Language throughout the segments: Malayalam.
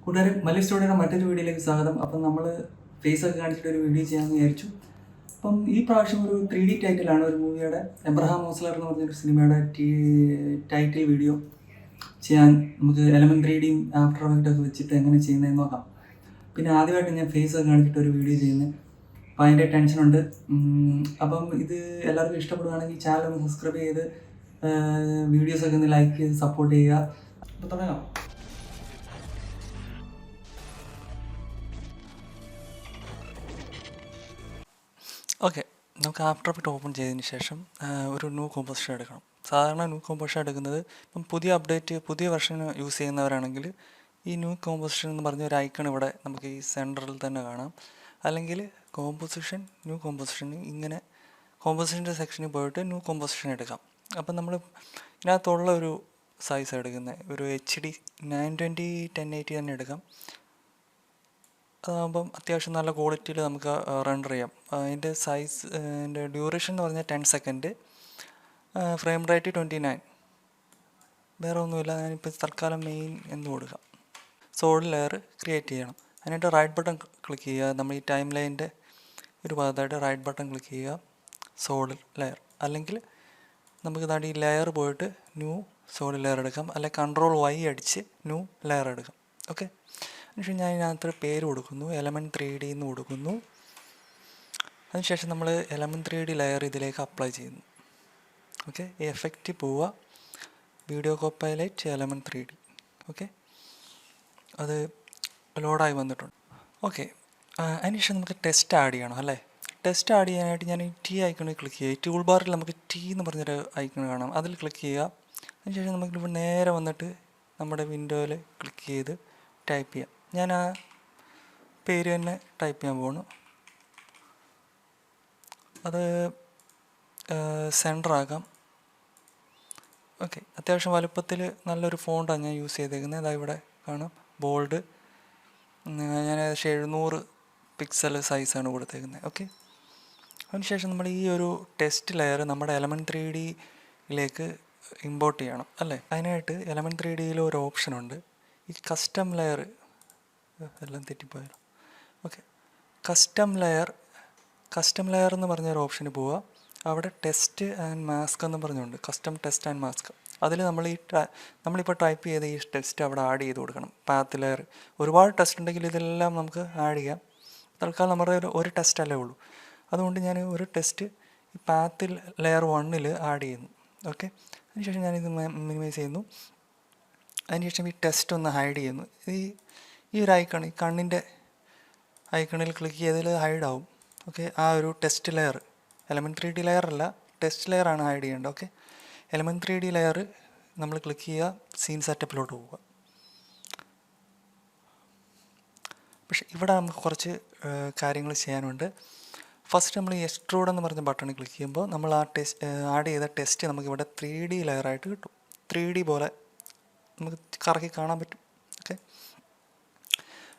കൂട്ടുകാരെ, മല്ലി സ്റ്റോറിയുടെ മറ്റൊരു വീഡിയോയിലേക്ക് സ്വാഗതം. അപ്പം നമ്മൾ ഫേസൊക്കെ കാണിച്ചിട്ട് ഒരു വീഡിയോ ചെയ്യാമെന്ന് വിചാരിച്ചു. അപ്പം ഈ പ്രാവശ്യം ഒരു 3D ടൈറ്റിലാണ് ഒരു മൂവിയുടെ, എബ്രഹാം ഓസ്ലർ എന്ന് പറഞ്ഞൊരു സിനിമയുടെ ടൈറ്റിൽ വീഡിയോ ചെയ്യാൻ നമുക്ക് എലമെന്റ് 3Dയും ആഫ്റ്റർ എഫക്റ്റൊക്കെ വെച്ചിട്ട് എങ്ങനെ ചെയ്യുന്നതെന്ന് നോക്കാം. പിന്നെ ആദ്യമായിട്ട് ഞാൻ ഫേസൊക്കെ കാണിച്ചിട്ട് ഒരു വീഡിയോ ചെയ്യുന്നത്, അപ്പം അതിൻ്റെ ടെൻഷനുണ്ട്. അപ്പം ഇത് എല്ലാവർക്കും ഇഷ്ടപ്പെടുകയാണെങ്കിൽ ചാനൽ ഒന്ന് സബ്സ്ക്രൈബ് ചെയ്ത് വീഡിയോസൊക്കെ ഒന്ന് ലൈക്ക് ചെയ്ത് സപ്പോർട്ട് ചെയ്യുക. അപ്പോൾ തുടങ്ങാം. ഓക്കെ, നമുക്ക് ആഫ്റ്റർ എഫക്റ്റ് ഓപ്പൺ ചെയ്തതിന് ശേഷം ഒരു ന്യൂ കോമ്പോസിഷൻ എടുക്കണം. സാധാരണ ന്യൂ കോമ്പോസിഷൻ എടുക്കുന്നത് ഇപ്പം പുതിയ അപ്ഡേറ്റ്, പുതിയ വെർഷൻ യൂസ് ചെയ്യുന്നവരാണെങ്കിൽ ഈ ന്യൂ കോമ്പോസിഷൻ എന്ന് പറഞ്ഞ ഒരു ഐക്കൺ ഇവിടെ നമുക്ക് ഈ സെൻറ്ററിൽ തന്നെ കാണാം. അല്ലെങ്കിൽ കോമ്പോസിഷൻ, ന്യൂ കോമ്പോസിഷൻ, ഇങ്ങനെ കോമ്പോസിഷൻ്റെ സെക്ഷനിൽ പോയിട്ട് ന്യൂ കോമ്പോസിഷൻ എടുക്കാം. അപ്പം നമ്മൾ ഇതിനകത്തുള്ള ഒരു സൈസ് എടുക്കുന്നത് ഒരു HD 920 1080 തന്നെ എടുക്കാം. അതാകുമ്പം അത്യാവശ്യം നല്ല ക്വാളിറ്റിയിൽ നമുക്ക് റെൻഡർ ചെയ്യാം. അതിൻ്റെ സൈസ്, അതിൻ്റെ ഡ്യൂറേഷൻ എന്ന് പറഞ്ഞാൽ 10 സെക്കൻഡ്, ഫ്രെയിം റേറ്റ് 29. വേറെ ഒന്നുമില്ല. ഞാനിപ്പോൾ തൽക്കാലം മെയിൻ എന്ന് കൊടുക്കാം. സോളിഡ് ലെയർ ക്രിയേറ്റ് ചെയ്യണം. അതിനായിട്ട് റൈറ്റ് ബട്ടൺ ക്ലിക്ക് ചെയ്യുക. നമ്മൾ ഈ ടൈം ലൈനിൻ്റെ ഒരു ഭാഗത്തായിട്ട് റൈറ്റ് ബട്ടൺ ക്ലിക്ക് ചെയ്യുക, സോളിഡ് ലെയർ. അല്ലെങ്കിൽ നമുക്ക് ഈ ലെയർ പോയിട്ട് ന്യൂ സോളിഡ് ലെയർ എടുക്കാം, അല്ലെങ്കിൽ Ctrl+Y അടിച്ച് ന്യൂ ലെയർ എടുക്കാം. ഓക്കെ, അതിനുശേഷം ഞാൻ ഇതിനകത്ത് പേര് കൊടുക്കുന്നു, എലമെന്റ് 3D എന്ന് കൊടുക്കുന്നു. അതിനുശേഷം നമ്മൾ എലമെന്റ് 3D ലെയർ ഇതിലേക്ക് അപ്ലൈ ചെയ്യുന്നു. ഓക്കെ, ഈ എഫക്റ്റ് പോവുക, വീഡിയോ കോപ്പൈലൈറ്റ് എലമെന്റ് 3D. ഓക്കെ, അത് ലോഡായി വന്നിട്ടുണ്ട്. ഓക്കെ, അതിനുശേഷം നമുക്ക് ടെസ്റ്റ് ആഡ് ചെയ്യണം അല്ലേ. ടെസ്റ്റ് ആഡ് ചെയ്യാനായിട്ട് ഞാൻ ഈ T ഐക്കണിൽ ക്ലിക്ക് ചെയ്യുക. ഈ ടൂൾ ബാറിൽ നമുക്ക് T എന്ന് പറഞ്ഞൊരു ഐക്കൺ കാണാം, അതിൽ ക്ലിക്ക് ചെയ്യുക. അതിനുശേഷം നമുക്കിപ്പോൾ നേരെ വന്നിട്ട് നമ്മുടെ വിൻഡോയിൽ ക്ലിക്ക് ചെയ്ത് ടൈപ്പ് ചെയ്യാം. ഞാൻ ആ പേര് തന്നെ ടൈപ്പ് ചെയ്യാൻ പോകുന്നു. അത് സെൻറ്ററാക്കാം. ഓക്കെ, അത്യാവശ്യം വലുപ്പത്തിൽ നല്ലൊരു ഫോണ്ടാണ് ഞാൻ യൂസ് ചെയ്തേക്കുന്നത്. അതായത് ഇവിടെ കാണാം, ബോൾഡ്. ഞാൻ ഏകദേശം 700 പിക്സൽ സൈസാണ് കൊടുത്തേക്കുന്നത്. ഓക്കെ, അതിനുശേഷം നമ്മൾ ഈ ഒരു ടെസ്റ്റ് ലെയർ നമ്മുടെ എലമെന്റ് 3Dയിലേക്ക് ഇമ്പോർട്ട് ചെയ്യണം അല്ലേ. അതിനായിട്ട് എലമെന്റ് 3Dയിൽ ഒരു ഓപ്ഷനുണ്ട്, ഈ കസ്റ്റം ലെയർ. എല്ലാം തെറ്റിപ്പോയാലോ. ഓക്കെ, കസ്റ്റം ലെയർ എന്ന് പറഞ്ഞൊരു ഓപ്ഷന് പോവുക. അവിടെ ടെസ്റ്റ് ആൻഡ് മാസ്ക് എന്ന് പറഞ്ഞുകൊണ്ട്, കസ്റ്റം ടെസ്റ്റ് ആൻഡ് മാസ്ക്. അതിൽ നമ്മളിപ്പോൾ ടൈപ്പ് ചെയ്ത ഈ ടെസ്റ്റ് അവിടെ ആഡ് ചെയ്ത് കൊടുക്കണം. പാത്ത് ലെയർ, ഒരുപാട് ടെസ്റ്റ് ഉണ്ടെങ്കിൽ ഇതെല്ലാം നമുക്ക് ആഡ് ചെയ്യാം. തൽക്കാലം നമ്മുടെ ഒരു ടെസ്റ്റ് അല്ലേ ഉള്ളൂ. അതുകൊണ്ട് ഞാൻ ഒരു ടെസ്റ്റ് ഈ പാത്ത് ലെയർ 1 ആഡ് ചെയ്യുന്നു. ഓക്കെ, അതിനുശേഷം ഞാനിത് മിനിമൈസ് ചെയ്യുന്നു. അതിനുശേഷം ഈ ടെസ്റ്റ് ഒന്ന് ഹൈഡ് ചെയ്യുന്നു. ഈ ഒരു ഐക്കൺ, ഈ കണ്ണിൻ്റെ ഐക്കണിൽ ക്ലിക്ക് ചെയ്തതിൽ ഹൈഡ് ആവും. ഓക്കെ, ആ ഒരു test layer, element 3D layer അല്ല, ടെസ്റ്റ് ലെയർ ആണ് ഹൈഡ് ചെയ്യേണ്ടത്. ഓക്കെ, എലമെന്റ് 3D ലെയർ നമ്മൾ ക്ലിക്ക് ചെയ്യുക, സീൻ സെറ്റപ്പിലോട്ട് പോവുക. പക്ഷേ ഇവിടെ നമുക്ക് കുറച്ച് കാര്യങ്ങൾ ചെയ്യാനുണ്ട്. ഫസ്റ്റ് നമ്മൾ ഈ എക്സ്ട്രൂഡ് എന്ന് പറഞ്ഞ ബട്ടൺ ക്ലിക്ക് ചെയ്യുമ്പോൾ നമ്മൾ ആ ആഡ് ചെയ്ത ടെസ്റ്റ് നമുക്കിവിടെ 3D ലെയറായിട്ട് കിട്ടും. 3D പോലെ നമുക്ക് കറക്കി കാണാൻ പറ്റും. ഓക്കെ,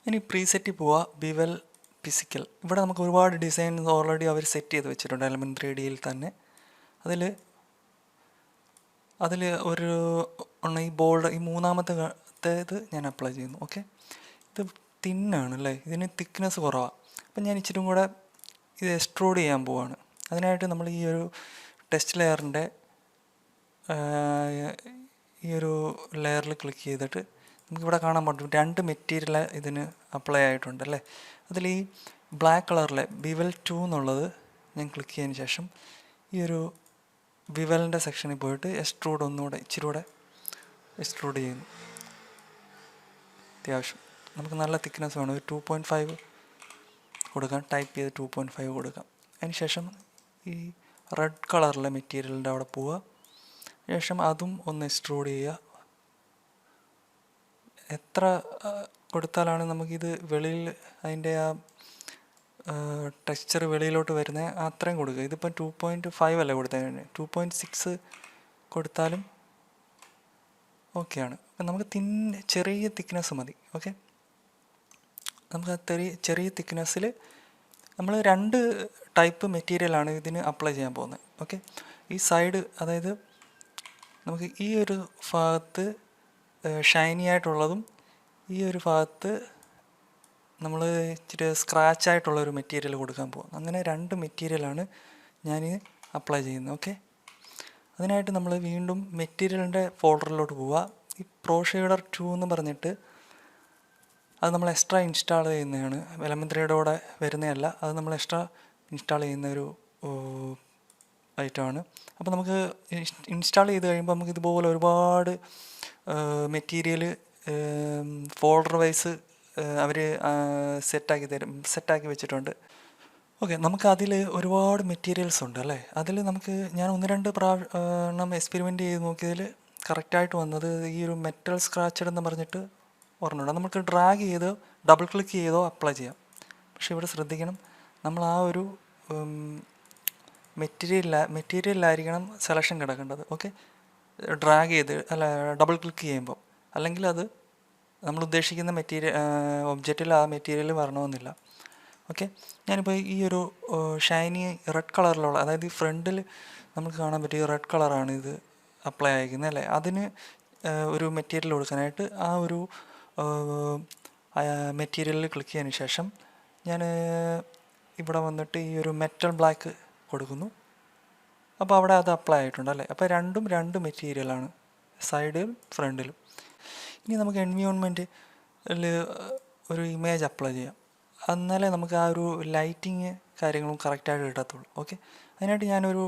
ഇനി പ്രീസെറ്റിൽ പോവുക, ബിവൽ ഫിസിക്കൽ. ഇവിടെ നമുക്ക് ഒരുപാട് ഡിസൈൻസ് ഓൾറെഡി അവർ സെറ്റ് ചെയ്ത് വെച്ചിട്ടുണ്ട് എലമെന്റ് 3Dയിൽ തന്നെ. അതിൽ ഒരു ഈ ബോൾഡ്, ഈ മൂന്നാമത്തേത് ഞാൻ അപ്ലൈ ചെയ്യുന്നു. ഓക്കെ, ഇത് തിന്നാണ് അല്ലേ, ഇതിന് തിക്നെസ് കുറവാണ്. അപ്പം ഞാൻ ഇച്ചിരി കൂടെ ഇത് എക്സ്ട്രൂഡ് ചെയ്യാൻ പോവാണ്. അതിനായിട്ട് നമ്മൾ ഈ ഒരു ടെസ്റ്റ് ലെയറിൻ്റെ ഈ ഒരു ലെയറിൽ ക്ലിക്ക് ചെയ്തിട്ട് നമുക്കിവിടെ കാണാൻ പറ്റും 2 മെറ്റീരിയൽ ഇതിന് അപ്ലൈ ആയിട്ടുണ്ട് അല്ലേ. അതിൽ ഈ ബ്ലാക്ക് കളറിലെ ബിവൽ 2 എന്നുള്ളത് ഞാൻ ക്ലിക്ക് ചെയ്തതിന് ശേഷം ഈ ഒരു ബിവലിൻ്റെ സെക്ഷനിൽ പോയിട്ട് എക്സ്ട്രൂഡ് ഒന്നുകൂടെ ഇച്ചിരി കൂടെ എക്സ്ട്രൂഡ് ചെയ്യുന്നു. അത്യാവശ്യം നമുക്ക് നല്ല തിക്നെസ് വേണം, ഒരു 2.5 കൊടുക്കാം. ടൈപ്പ് ചെയ്ത് 2.5 കൊടുക്കാം. അതിനുശേഷം ഈ റെഡ് കളറിലെ മെറ്റീരിയലിൻ്റെ അവിടെ പോവുക. ശേഷം അതും ഒന്ന് എക്സ്ട്രൂഡ് ചെയ്യുക. എത്ര കൊടുത്താലാണ് നമുക്കിത് വെളിയിൽ അതിൻ്റെ ആ ടെക്സ്ചർ വെളിയിലോട്ട് വരുന്നത്, അത്രയും കൊടുക്കുക. ഇതിപ്പം 2.5 അല്ല കൊടുത്തത്, 2.6 കൊടുത്താലും ഓക്കെയാണ്. നമുക്ക് ചെറിയ തിക്നെസ് മതി. ഓക്കെ, നമുക്ക് ചെറിയ തിക്നെസ്സിൽ നമ്മൾ 2 ടൈപ്പ് മെറ്റീരിയലാണ് ഇതിന് അപ്ലൈ ചെയ്യാൻ പോകുന്നത്. ഓക്കെ, ഈ സൈഡ്, അതായത് നമുക്ക് ഈ ഒരു ഭാഗത്ത് ഷൈനി ആയിട്ടുള്ളതും ഈ ഒരു ഭാഗത്ത് നമ്മൾ ഇച്ചിരി സ്ക്രാച്ച് ആയിട്ടുള്ളൊരു മെറ്റീരിയൽ കൊടുക്കാൻ പോകും. അങ്ങനെ 2 മെറ്റീരിയലാണ് ഞാൻ അപ്ലൈ ചെയ്യുന്നത്. ഓക്കെ, അതിനായിട്ട് നമ്മൾ വീണ്ടും മെറ്റീരിയലിൻ്റെ ഫോൾഡറിലോട്ട് പോവുക. ഈ പ്രോ ഷെയ്ഡർ 2 എന്ന് പറഞ്ഞിട്ട് അത് നമ്മൾ എക്സ്ട്രാ ഇൻസ്റ്റാൾ ചെയ്യുന്നതാണ്, എലമെൻ്ററിയുടെ കൂടെ വരുന്നതല്ല. അത് നമ്മൾ എക്സ്ട്രാ ഇൻസ്റ്റാൾ ചെയ്യുന്ന ഒരു ഐറ്റമാണ്. അപ്പോൾ നമുക്ക് ഇൻസ്റ്റാൾ ചെയ്ത് കഴിയുമ്പോൾ നമുക്ക് ഇതുപോലെ ഒരുപാട് മെറ്റീരിയൽ ഫോൾഡർ വൈസ് അവർ സെറ്റാക്കി വെച്ചിട്ടുണ്ട്. ഓക്കെ, നമുക്ക് അതിൽ ഒരുപാട് മെറ്റീരിയൽസ് ഉണ്ട് അല്ലേ. അതിൽ നമുക്ക് ഞാൻ 1-2 പ്രാവശ്യം എക്സ്പെരിമെൻ്റ് ചെയ്ത് നോക്കിയതിൽ കറക്റ്റായിട്ട് വന്നത് ഈ ഒരു മെറ്റൽ സ്ക്രാച്ചഡ് എന്ന് പറഞ്ഞിട്ട് ഓർമ്മയുണ്ട്. നമുക്ക് ഡ്രാഗ് ചെയ്തോ ഡബിൾ ക്ലിക്ക് ചെയ്തോ അപ്ലൈ ചെയ്യാം. പക്ഷേ ഇവിടെ ശ്രദ്ധിക്കണം, നമ്മൾ ആ ഒരു മെറ്റീരിയലിലായിരിക്കണം സെലക്ഷൻ കിടക്കേണ്ടത്. ഓക്കെ, ഡ്രാഗ് ചെയ്ത് ഡബിൾ ക്ലിക്ക് ചെയ്യുമ്പോൾ, അല്ലെങ്കിൽ അത് നമ്മൾ ഉദ്ദേശിക്കുന്ന ഒബ്ജക്റ്റിൽ ആ മെറ്റീരിയൽ വരണമെന്നില്ല. ഓക്കെ, ഞാനിപ്പോൾ ഈ ഒരു ഷൈനി റെഡ് കളറിലുള്ള, അതായത് ഈ ഫ്രണ്ടിൽ നമുക്ക് കാണാൻ പറ്റിയ റെഡ് കളറാണ് ഇത് അപ്ലൈ ആയിരിക്കുന്നത് അല്ലേ. അതിന് ഒരു മെറ്റീരിയൽ കൊടുക്കാനായിട്ട് ആ ഒരു മെറ്റീരിയലിൽ ക്ലിക്ക് ചെയ്തതിന് ശേഷം ഞാൻ ഇവിടെ വന്നിട്ട് ഈ ഒരു മെറ്റൽ ബ്ലാക്ക് കൊടുക്കുന്നു. അപ്പോൾ അവിടെ അത് അപ്ലൈ ആയിട്ടുണ്ട് അല്ലേ. അപ്പോൾ രണ്ടും 2 മെറ്റീരിയലാണ്, സൈഡിലും ഫ്രണ്ടിലും. ഇനി നമുക്ക് എൻവയോൺമെൻറ്റിൽ ഒരു ഇമേജ് അപ്ലൈ ചെയ്യാം. എന്നാലേ നമുക്ക് ആ ഒരു ലൈറ്റിങ് കാര്യങ്ങളും കറക്റ്റായിട്ട് കിട്ടത്തുള്ളൂ. ഓക്കെ, അതിനായിട്ട് ഞാനൊരു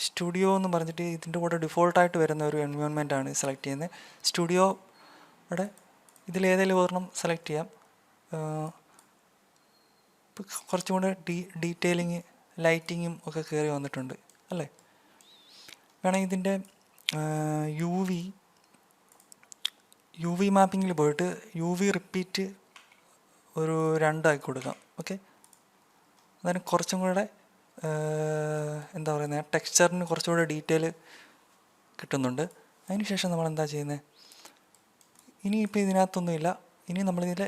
സ്റ്റുഡിയോ എന്ന് പറഞ്ഞിട്ട് ഇതിൻ്റെ കൂടെ ഡിഫോൾട്ടായിട്ട് വരുന്ന ഒരു എൻവയോൺമെൻറ്റാണ് സെലക്ട് ചെയ്യുന്നത്. സ്റ്റുഡിയോയുടെ ഇതിലേതെങ്കിലും ഒരെണ്ണം സെലക്ട് ചെയ്യാം. കുറച്ചും കൂടെ ഡീറ്റെയിലിങ് ലൈറ്റിങ്ങും ഒക്കെ കയറി വന്നിട്ടുണ്ട് അല്ലേ. വേണമെങ്കിൽ ഇതിൻ്റെ യു വി മാപ്പിങ്ങിൽ പോയിട്ട് UV റിപ്പീറ്റ് ഒരു 2 ആക്കി കൊടുക്കാം. ഓക്കെ, അതിന് കുറച്ചും കൂടെ എന്താ പറയുന്നത്, ടെക്സ്ചറിന് കുറച്ചുകൂടെ ഡീറ്റെയിൽ കിട്ടുന്നുണ്ട്. അതിന് ശേഷം നമ്മൾ എന്താ ചെയ്യുന്നത്, ഇനിയിപ്പോൾ ഇതിനകത്തൊന്നുമില്ല. ഇനി നമ്മളിതിൽ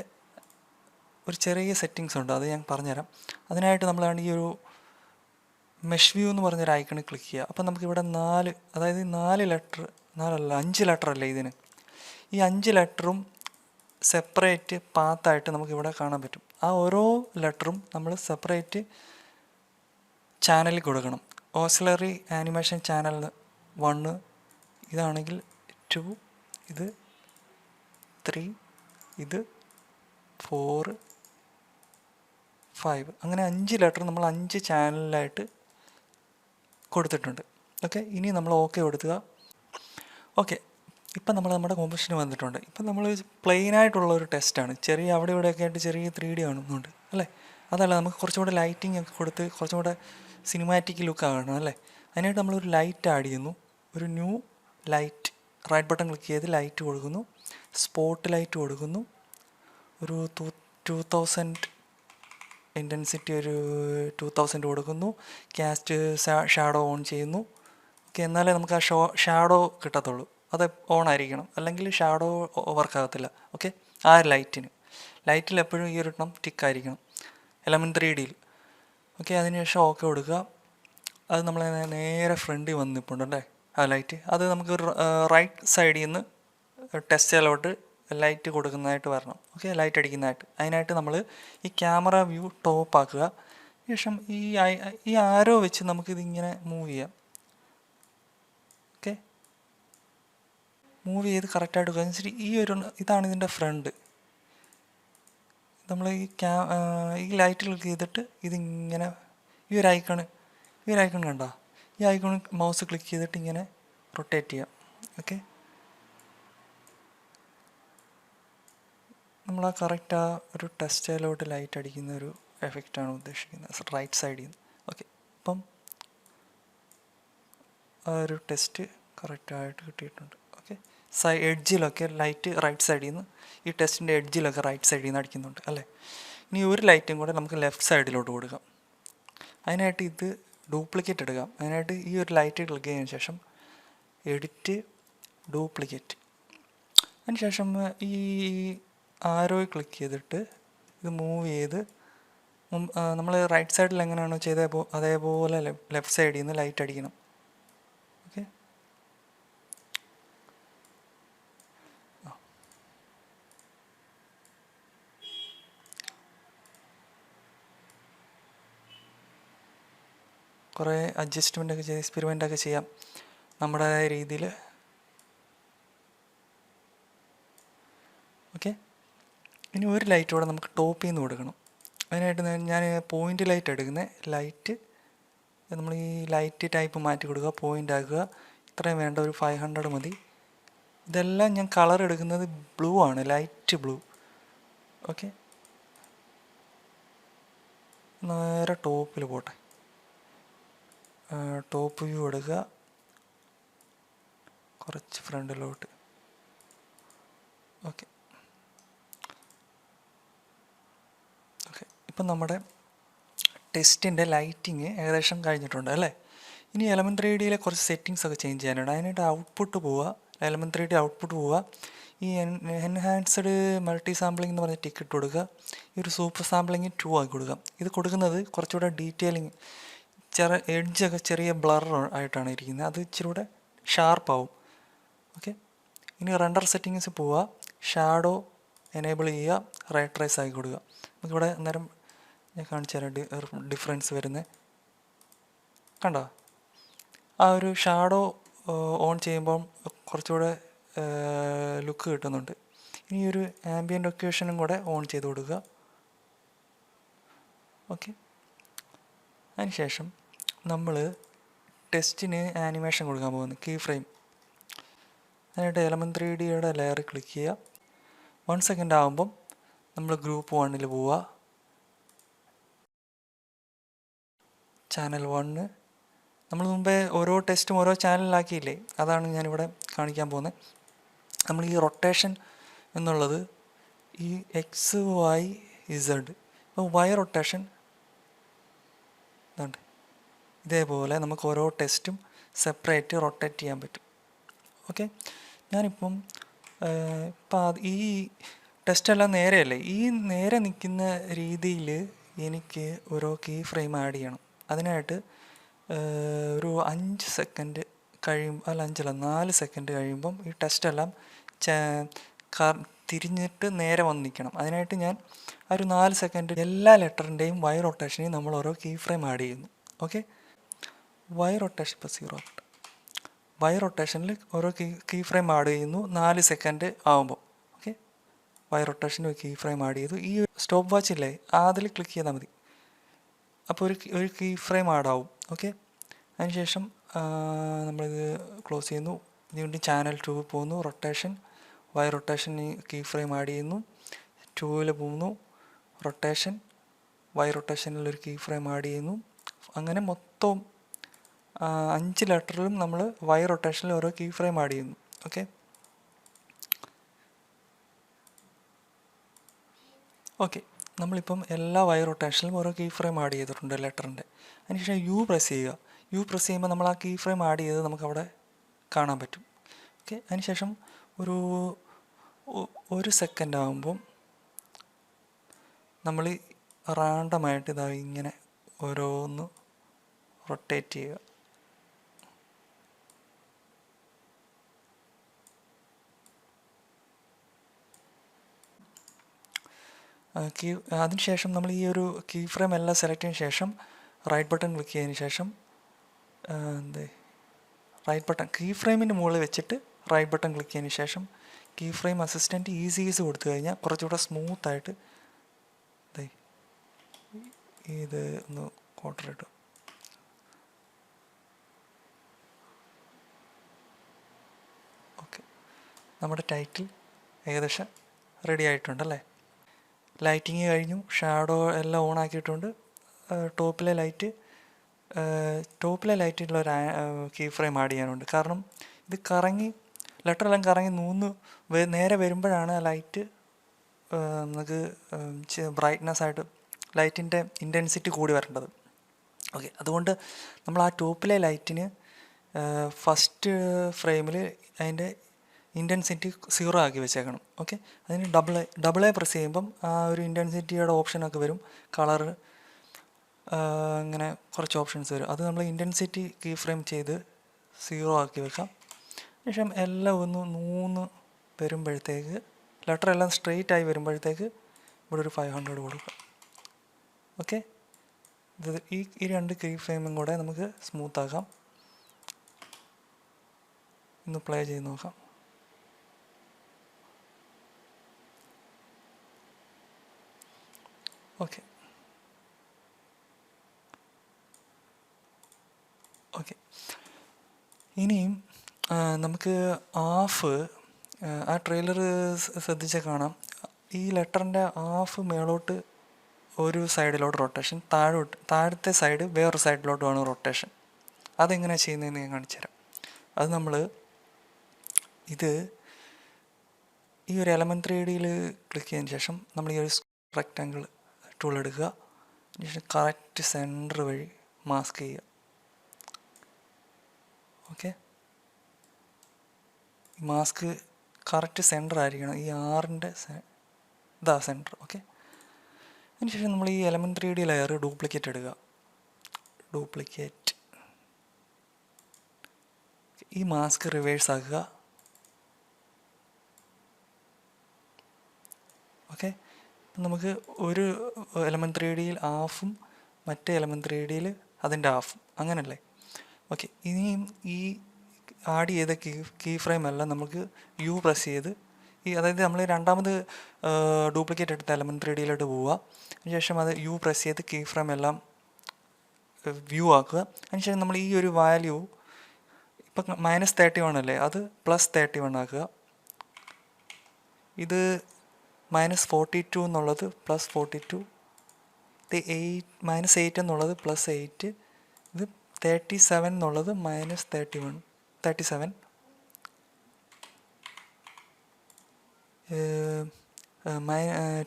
ഒരു ചെറിയ സെറ്റിങ്സ് ഉണ്ട്, അത് ഞാൻ പറഞ്ഞുതരാം. അതിനായിട്ട് നമ്മളാണ് ഈ ഒരു മെഷ് വ്യൂ എന്ന് പറഞ്ഞൊരു ഐക്കണിൽ ക്ലിക്ക് ചെയ്യുക. അപ്പം നമുക്കിവിടെ 4, അതായത് 5 ലെറ്റർ അല്ലേ ഇതിന്, ഈ 5 ലെറ്ററും സെപ്പറേറ്റ് പാത്തായിട്ട് നമുക്കിവിടെ കാണാൻ പറ്റും. ആ ഓരോ ലെറ്ററും നമ്മൾ സെപ്പറേറ്റ് ചാനലിൽ കൊടുക്കണം. ഓക്സിലറി ആനിമേഷൻ ചാനൽ 1 ഇതാണെങ്കിൽ 2, ഇത് 3, ഇത് 4, 5, അങ്ങനെ 5 ലെറ്റർ നമ്മൾ 5 ചാനലിലായിട്ട് കൊടുത്തിട്ടുണ്ട്. ഓക്കെ, ഇനി നമ്മൾ ഓക്കെ കൊടുക്കുക. ഓക്കെ, ഇപ്പം നമ്മൾ നമ്മുടെ കോമ്പസിഷന് വന്നിട്ടുണ്ട്. ഇപ്പം നമ്മൾ പ്ലെയിനായിട്ടുള്ള ഒരു ടെസ്റ്റാണ്, ചെറിയ അവിടെ ഇവിടെയൊക്കെ ആയിട്ട് ചെറിയ 3D കാണുന്നുണ്ട് അല്ലേ. അതല്ല, നമുക്ക് കുറച്ചും കൂടെ ലൈറ്റിംഗ് ഒക്കെ കൊടുത്ത് കുറച്ചും കൂടെ സിനിമാറ്റിക് ലുക്ക് ആകണം അല്ലേ. അതിനായിട്ട് നമ്മളൊരു ലൈറ്റ് ആഡ് ചെയ്യുന്നു. ഒരു new light, right button click ചെയ്ത് ലൈറ്റ് കൊടുക്കുന്നു, സ്പോട്ട് ലൈറ്റ് കൊടുക്കുന്നു. ഒരു 2000 ഇൻറ്റൻസിറ്റി ഒരു 2000 കൊടുക്കുന്നു. കാസ്റ്റ് ഷാഡോ ഓൺ ചെയ്യുന്നു. ഓക്കെ, എന്നാലേ നമുക്ക് ആ ഷാഡോ കിട്ടത്തുള്ളൂ. അത് ഓൺ ആയിരിക്കണം, അല്ലെങ്കിൽ ഷാഡോ വർക്കാകത്തില്ല. ഓക്കെ, ആ ലൈറ്റിൽ എപ്പോഴും ഈ ഒരു ടിക്കായിരിക്കണം, എലമെൻ്റ് 3Dയിൽ. ഓക്കെ, അതിനുശേഷം ഓക്കെ കൊടുക്കുക. അത് നമ്മളെ നേരെ ഫ്രണ്ടിൽ വന്നിട്ടുണ്ടല്ലേ ആ ലൈറ്റ്. അത് നമുക്ക് റൈറ്റ് സൈഡിൽ നിന്ന് ടെസ്റ്റിലോട്ട് ലൈറ്റ് കൊടുക്കുന്നതായിട്ട് വരണം. ഓക്കെ, ലൈറ്റ് അടിക്കുന്നതായിട്ട്. അതിനായിട്ട് നമ്മൾ ഈ ക്യാമറ വ്യൂ ടോപ്പ് ആക്കുക. ശേഷം ഈ ആരോ വെച്ച് നമുക്കിതിങ്ങനെ മൂവ് ചെയ്യാം. ഓക്കെ, മൂവ് ചെയ്ത് കറക്റ്റായിട്ട് വെച്ചിട്ട് ഇതാണ് ഇതിൻ്റെ ഫ്രണ്ട്. നമ്മൾ ഈ ലൈറ്റ് ക്ലിക്ക് ചെയ്തിട്ട് ഇതിങ്ങനെ ഈ ഒരു ഐക്കൺ കണ്ടോ, ഈ ഐക്കൺ മൗസ് ക്ലിക്ക് ചെയ്തിട്ട് ഇങ്ങനെ റൊട്ടേറ്റ് ചെയ്യാം. ഓക്കെ, നമ്മൾ ആ കറക്റ്റ് ആ ഒരു ടെക്സ്റ്റൈലോട്ട് ലൈറ്റ് അടിക്കുന്ന ഒരു എഫക്റ്റാണ് ഉദ്ദേശിക്കുന്നത്, റൈറ്റ് സൈഡിൽ നിന്ന്. ഓക്കെ, അപ്പം ആ ഒരു ടെസ്റ്റ് കറക്റ്റായിട്ട് കിട്ടിയിട്ടുണ്ട്. ഓക്കെ, എഡ്ജിലൊക്കെ ലൈറ്റ് റൈറ്റ് സൈഡിൽ നിന്ന്, ഈ ടെസ്റ്റിൻ്റെ എഡ്ജിലൊക്കെ റൈറ്റ് സൈഡിൽ നിന്ന് അടിക്കുന്നുണ്ട് അല്ലേ. ഇനി ഒരു ലൈറ്റും കൂടെ നമുക്ക് ലെഫ്റ്റ് സൈഡിലോട്ട് കൊടുക്കാം. അതിനായിട്ട് ഇത് ഡ്യൂപ്ലിക്കേറ്റ് എടുക്കാം. അതിനായിട്ട് ഈ ഒരു ലൈറ്റ് ക്ലിക്ക് ചെയ്തതിന് ശേഷം എഡിറ്റ്, ഡ്യൂപ്ലിക്കേറ്റ്. അതിന് ശേഷം ഈ ആരോയിൽ ക്ലിക്ക് ചെയ്തിട്ട് ഇത് മൂവ് ചെയ്ത് നമ്മൾ റൈറ്റ് സൈഡിൽ എങ്ങനെയാണോ ചെയ്തത് അതേപോലെ ലെഫ്റ്റ് സൈഡിൽ നിന്ന് ലൈറ്റ് അടിക്കണം. ഓക്കെ, കുറേ അഡ്ജസ്റ്റ്മെൻ്റൊക്കെ ചെയ്ത് എക്സ്പെരിമെൻ്റൊക്കെ ചെയ്യാം നമ്മുടേതായ രീതിയിൽ. ഓക്കെ, ഇനി ഒരു ലൈറ്റ് കൂടെ നമുക്ക് ടോപ്പിൽ നിന്ന് കൊടുക്കണം. അതിനായിട്ട് ഞാൻ പോയിൻ്റ് ലൈറ്റ് എടുക്കുന്നത്. ലൈറ്റ് നമ്മൾ ഈ ലൈറ്റ് ടൈപ്പ് മാറ്റി കൊടുക്കുക, പോയിൻ്റ് ആക്കുക. ഇത്രയും വേണ്ട, ഒരു 500 മതി. ഇതെല്ലാം ഞാൻ കളർ എടുക്കുന്നത് ബ്ലൂ ആണ്, ലൈറ്റ് ബ്ലൂ. ഓക്കെ, നേരെ ടോപ്പിൽ പോട്ടെ. ടോപ്പ് വ്യൂ എടുക്കുക, കുറച്ച് ഫ്രണ്ടിലോട്ട്. ഓക്കെ ഓക്കെ, ഇപ്പം നമ്മുടെ ടെസ്റ്റിൻ്റെ ലൈറ്റിങ് ഏകദേശം കഴിഞ്ഞിട്ടുണ്ട് അല്ലേ. ഇനി എലമെൻ്റ് 3Dയിലെ കുറച്ച് സെറ്റിങ്സ് ഒക്കെ ചേഞ്ച് ചെയ്യാനുണ്ട്. അതിനായിട്ട് ഔട്ട്പുട്ട് പോവുക, എലമെൻ്റ് 3D ഔട്ട്പുട്ട് പോവുക. ഈ എൻഹാൻസ്ഡ് മൾട്ടി സാമ്പിളിംഗ് എന്ന് പറഞ്ഞ ടിക്കറ്റ് കൊടുക്കുക. ഈ ഒരു സൂപ്പർ സാമ്പിളിങ് 2 ആക്കി കൊടുക്കുക. ഇത് കൊടുക്കുന്നത് കുറച്ചുകൂടെ ഡീറ്റെയിലിങ്, എഡ്ജൊക്കെ ചെറിയ ബ്ലർ ആയിട്ടാണ് ഇരിക്കുന്നത്, അത് ഇച്ചിരി കൂടെ ഷാർപ്പാവും. ഓക്കെ, ഇനി റെൻഡർ സെറ്റിങ്സ് പോവുക, ഷാഡോ എനേബിൾ ചെയ്യുക, റേ ട്രേസ് ആക്കി കൊടുക്കുക. നമുക്കിവിടെ അന്നേരം ഞാൻ കാണിച്ചു തരാം ഡിഫറൻസ് വരുന്നത്. കണ്ടോ, ആ ഒരു ഷാഡോ ഓൺ ചെയ്യുമ്പം കുറച്ചുകൂടെ ലുക്ക് കിട്ടുന്നുണ്ട്. ഇനി ഒരു ആംബിയൻ്റ് ഒക്യൂഷനും കൂടെ ഓൺ ചെയ്ത് കൊടുക്കുക. ഓക്കെ, അതിനുശേഷം നമ്മൾ ടെസ്റ്റിന് ആനിമേഷൻ കൊടുക്കാൻ പോകുന്നു, കീ ഫ്രെയിം. അതിനായിട്ട് എലമെൻ്റ് 3Dയുടെ ലെയർ ക്ലിക്ക് ചെയ്യുക. 1 സെക്കൻഡ് ആകുമ്പം നമ്മൾ ഗ്രൂപ്പ് 1 പോവുക. ചാനൽ 1 നമ്മൾ മുമ്പേ ഓരോ ടെസ്റ്റും ഓരോ ചാനലിലാക്കിയില്ലേ, അതാണ് ഞാനിവിടെ കാണിക്കാൻ പോകുന്നത്. നമ്മൾ ഈ റൊട്ടേഷൻ എന്നുള്ളത് ഈ XYZ, ഇപ്പോൾ Y റൊട്ടേഷൻ ഇതുണ്ട്. ഇതേപോലെ നമുക്ക് ഓരോ ടെസ്റ്റും സെപ്പറേറ്റ് റൊട്ടേറ്റ് ചെയ്യാൻ പറ്റും. ഓക്കെ, ഞാനിപ്പം ഈ ടെസ്റ്റെല്ലാം നേരെയല്ലേ, ഈ നേരെ നിൽക്കുന്ന രീതിയിൽ എനിക്ക് ഓരോ കീ ഫ്രെയിം ആഡ് ചെയ്യണം. അതിനായിട്ട് ഒരു 5 സെക്കൻഡ് കഴിയുമ്പോൾ, അല്ല 5 അല്ല 4 സെക്കൻഡ് കഴിയുമ്പം ഈ ടെസ്റ്റെല്ലാം തിരിഞ്ഞിട്ട് നേരെ വന്ന് നിൽക്കണം. അതിനായിട്ട് ഞാൻ ഒരു 4 സെക്കൻഡ് എല്ലാ ലെറ്ററിൻ്റെയും Y റൊട്ടേഷനെയും നമ്മൾ ഓരോ കീ ഫ്രെയിം ആഡ് ചെയ്യുന്നു. ഓക്കെ, Y റൊട്ടേഷൻ ഇപ്പോൾ 0, Y റൊട്ടേഷനിൽ ഓരോ കീ ഫ്രെയിം ആഡ് ചെയ്യുന്നു 4 സെക്കൻഡ് ആകുമ്പോൾ. ഓക്കെ, Y റൊട്ടേഷനിൽ കീ ഫ്രെയിം ആഡ് ചെയ്തു. ഈ സ്റ്റോപ്പ് വാച്ച് ഇല്ലേ, അതിൽ ക്ലിക്ക് ചെയ്താൽ മതി, അപ്പോൾ ഒരു കീ ഫ്രെയിം ആഡാവും. ഓക്കെ, അതിനുശേഷം നമ്മളിത് ക്ലോസ് ചെയ്യുന്നു. വീണ്ടും ചാനൽ 2 പോകുന്നു, rotation, Y rotation key frame add ചെയ്യുന്നു. 2 പോകുന്നു, റൊട്ടേഷൻ, Y റൊട്ടേഷനിലൊരു കീ ഫ്രെയിം ആഡ് ചെയ്യുന്നു. അങ്ങനെ മൊത്തം 5 ലെറ്ററിലും നമ്മൾ Y റൊട്ടേഷനിൽ ഓരോ കീ ഫ്രെയിം ആഡ് ചെയ്യുന്നു. ഓക്കെ ഓക്കെ നമ്മളിപ്പം എല്ലാ Y റൊട്ടേഷനിലും ഓരോ കീ ഫ്രെയിം ആഡ് ചെയ്തിട്ടുണ്ട് ലെറ്ററിൻ്റെ. അതിനുശേഷം U പ്രസ് ചെയ്യുക. U പ്രസ് ചെയ്യുമ്പോൾ നമ്മൾ ആ കീ ഫ്രെയിം ആഡ് ചെയ്ത് നമുക്കവിടെ കാണാൻ പറ്റും. ഓക്കെ, അതിനുശേഷം ഒരു സെക്കൻഡ് ആകുമ്പം നമ്മൾ റാൻഡമായിട്ട് ഇതാ ഇങ്ങനെ ഓരോന്ന് റൊട്ടേറ്റ് ചെയ്യുക. അതിനുശേഷം നമ്മൾ ഈ ഒരു കീ ഫ്രെയിം എല്ലാം സെലക്ട് ചെയ്തതിന് ശേഷം റൈറ്റ് ബട്ടൺ ക്ലിക്ക് ചെയ്തതിന് ശേഷം റൈറ്റ് ബട്ടൺ കീ ഫ്രെയിമിൻ്റെ മുകളിൽ വെച്ചിട്ട് റൈറ്റ് ബട്ടൺ ക്ലിക്ക് ചെയ്തതിന് ശേഷം കീ ഫ്രെയിം അസിസ്റ്റൻറ്റ് ഈസീസ് കൊടുത്തു കഴിഞ്ഞാൽ കുറച്ചുകൂടെ സ്മൂത്തായിട്ട് ഇത് ഒന്ന് കോട്ടറിട്ടു. ഓക്കെ, നമ്മുടെ ടൈറ്റിൽ ഏകദേശം റെഡി ആയിട്ടുണ്ടല്ലേ. ലൈറ്റിങ് കഴിഞ്ഞു, ഷാഡോ എല്ലാം ഓൺ ആക്കിയിട്ടുണ്ട്. ടോപ്പിലെ ലൈറ്റിലുള്ള കീ ഫ്രെയിം ആഡ് ചെയ്യാനുണ്ട്. കാരണം ഇത് കറങ്ങി ലെറ്ററെല്ലാം കറങ്ങി നേരെ വരുമ്പോഴാണ് ആ ലൈറ്റ് നമുക്ക് ബ്രൈറ്റ്നെസ് ആയിട്ട് ലൈറ്റിൻ്റെ ഇൻറ്റൻസിറ്റി കൂടി വരേണ്ടത്. ഓക്കെ, അതുകൊണ്ട് നമ്മൾ ആ ടോപ്പിലെ ലൈറ്റിന് ഫസ്റ്റ് ഫ്രെയിമിൽ അതിൻ്റെ ഇൻറ്റൻസിറ്റി 0 ആക്കി വെച്ചേക്കണം. ഓക്കെ, അതിന് ഡബിൾ എ പ്രസ് ചെയ്യുമ്പം ആ ഒരു ഇൻറ്റൻസിറ്റിയുടെ ഓപ്ഷനൊക്കെ വരും, കളർ ഇങ്ങനെ കുറച്ച് ഓപ്ഷൻസ് വരും. അത് നമ്മൾ ഇൻറ്റൻസിറ്റി കീ ഫ്രെയിം ചെയ്ത് 0 ആക്കി വെക്കാം. ശേഷം എല്ലാം ഒന്ന് 3 വരുമ്പോഴത്തേക്ക് ലെറ്റർ എല്ലാം സ്ട്രെയിറ്റ് ആയി വരുമ്പോഴത്തേക്ക് ഇവിടെ ഒരു 500 കൊടുക്കാം. ഓക്കെ, ഇത് ഈ രണ്ട് കീ ഫ്രെയിമും കൂടെ നമുക്ക് സ്മൂത്ത് ആക്കാം. ഒന്ന് പ്ലേ ചെയ്ത് നോക്കാം. ഓക്കെ ഓക്കെ ഇനിയും നമുക്ക് ഹാഫ് ആ ട്രെയിലർ ശ്രദ്ധിച്ചാൽ കാണാം, ഈ ലെറ്ററിൻ്റെ ഹാഫ് മേളോട്ട് ഒരു സൈഡിലോട്ട് റൊട്ടേഷൻ, താഴത്തെ സൈഡ് വേറൊരു സൈഡിലോട്ടുമാണ് റൊട്ടേഷൻ. അതെങ്ങനെയാണ് ചെയ്യുന്നതെന്ന് ഞാൻ കാണിച്ചു തരാം. അത് നമ്മൾ ഈ ഒരു എലമെൻറ്റ് 3Dയിൽ ക്ലിക്ക് ചെയ്തതിന് ശേഷം നമ്മൾ ഈ ഒരു റെക്റ്റാങ്കിൾ ടൂൾ എടുക്കുക. അതിനുശേഷം കറക്റ്റ് സെൻറ്റർ വഴി മാസ്ക് ചെയ്യുക. ഓക്കെ, മാസ്ക് കറക്റ്റ് സെൻറ്റർ ആയിരിക്കണം, ഈ 6ൻ്റെ സെൻറ്റർ. ഓക്കെ, അതിനുശേഷം നമ്മൾ ഈ എലമെൻറ്റ് 3D ലെയർ ഡ്യൂപ്ലിക്കേറ്റ് എടുക്കുക. ഈ മാസ്ക് റിവേഴ്സ് ആക്കുക. ഓക്കെ, നമുക്ക് ഒരു എലമെൻറ്റ് 3Dയിൽ ഹാഫും മറ്റേ എലമെൻറ്റ് 3Dയിൽ അതിൻ്റെ ഹാഫും, അങ്ങനല്ലേ? ഓക്കെ, ഇനിയും ഈ ആഡ് ചെയ്ത കീ ഫ്രെയിം എല്ലാം നമുക്ക് യു പ്രസ് ചെയ്ത് അതായത് നമ്മൾ രണ്ടാമത് ഡ്യൂപ്ലിക്കേറ്റ് എടുത്ത എലമെൻറ്റ് 3Dയിലോട്ട് പോവുക. അതിനുശേഷം അത് യു പ്രസ് ചെയ്ത് കീ ഫ്രെയിം എല്ലാം വ്യൂ ആക്കുക. അതിനുശേഷം നമ്മൾ ഈ ഒരു വാല്യൂ ഇപ്പം -31 അല്ലേ, അത് +31 ആക്കുക. ഇത് -42 എന്നുള്ളത് +42, ഇത് -8 എന്നുള്ളത് +8, ഇത് 37 എന്നുള്ളത് -37,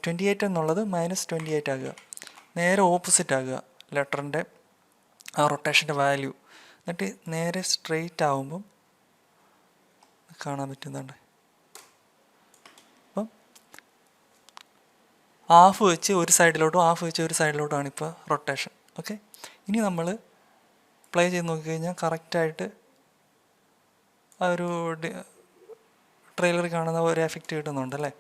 28 എന്നുള്ളത് -28 ആകുക. നേരെ ഓപ്പോസിറ്റ് ആകുക ലെറ്ററിൻ്റെ ആ റൊട്ടേഷൻ്റെ വാല്യൂ. എന്നിട്ട് നേരെ സ്ട്രെയിറ്റ് ആകുമ്പം കാണാൻ പറ്റുന്നുണ്ട്. അപ്പം ഹാഫ് വെച്ച് ഒരു സൈഡിലോട്ടും ഹാഫ് വെച്ച് ഒരു സൈഡിലോട്ടുമാണ് ഇപ്പോൾ റൊട്ടേഷൻ. ഓക്കെ, ഇനി നമ്മൾ പ്ലേ ചെയ്ത് നോക്കിക്കഴിഞ്ഞാൽ കറക്റ്റായിട്ട് ആ ഒരു ട്രെയിലറിൽ കാണുന്ന ഒരു എഫക്റ്റ് കിട്ടുന്നുണ്ടല്ലേ.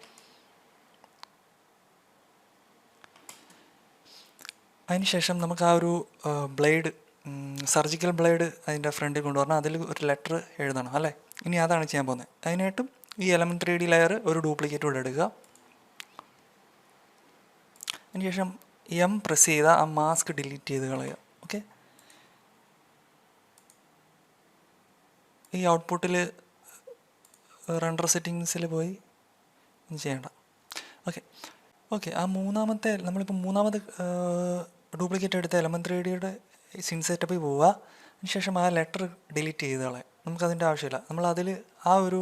അതിനുശേഷം നമുക്ക് ആ ഒരു ബ്ലേഡ്, സർജിക്കൽ ബ്ലേഡ് അതിൻ്റെ ഫ്രണ്ടിൽ കൊണ്ടുവരണം. അതിൽ ഒരു ലെറ്റർ എഴുതണം അല്ലേ. ഇനി അതാണ് ചെയ്യാൻ പോകുന്നത്. അതിനായിട്ടും ഈ എലമെൻറ്റ് 3D ലെയർ ഒരു ഡ്യൂപ്ലിക്കേറ്റ് കൂടെ എടുക്കുക. അതിനുശേഷം പ്രസ് ചെയ്താൽ ആ മാസ്ക് ഡിലീറ്റ് ചെയ്ത് കളയുക. ഓക്കെ, ഈ ഔട്ട്പുട്ടിൽ റെൻഡർ സെറ്റിങ്സിൽ പോയി ഒന്നും ചെയ്യണ്ട. ഓക്കെ ആ നമ്മളിപ്പോൾ മൂന്നാമത് ഡ്യൂപ്ലിക്കേറ്റ് എടുത്ത എലമെൻറ്റ് 3Dയുടെ സിൻ സെറ്റപ്പിൽ പോവുക. അതിനുശേഷം ആ ലെറ്റർ ഡിലീറ്റ് ചെയ്ത് കളയാം. നമുക്കതിൻ്റെ ആവശ്യമില്ല. നമ്മളതിൽ ആ ഒരു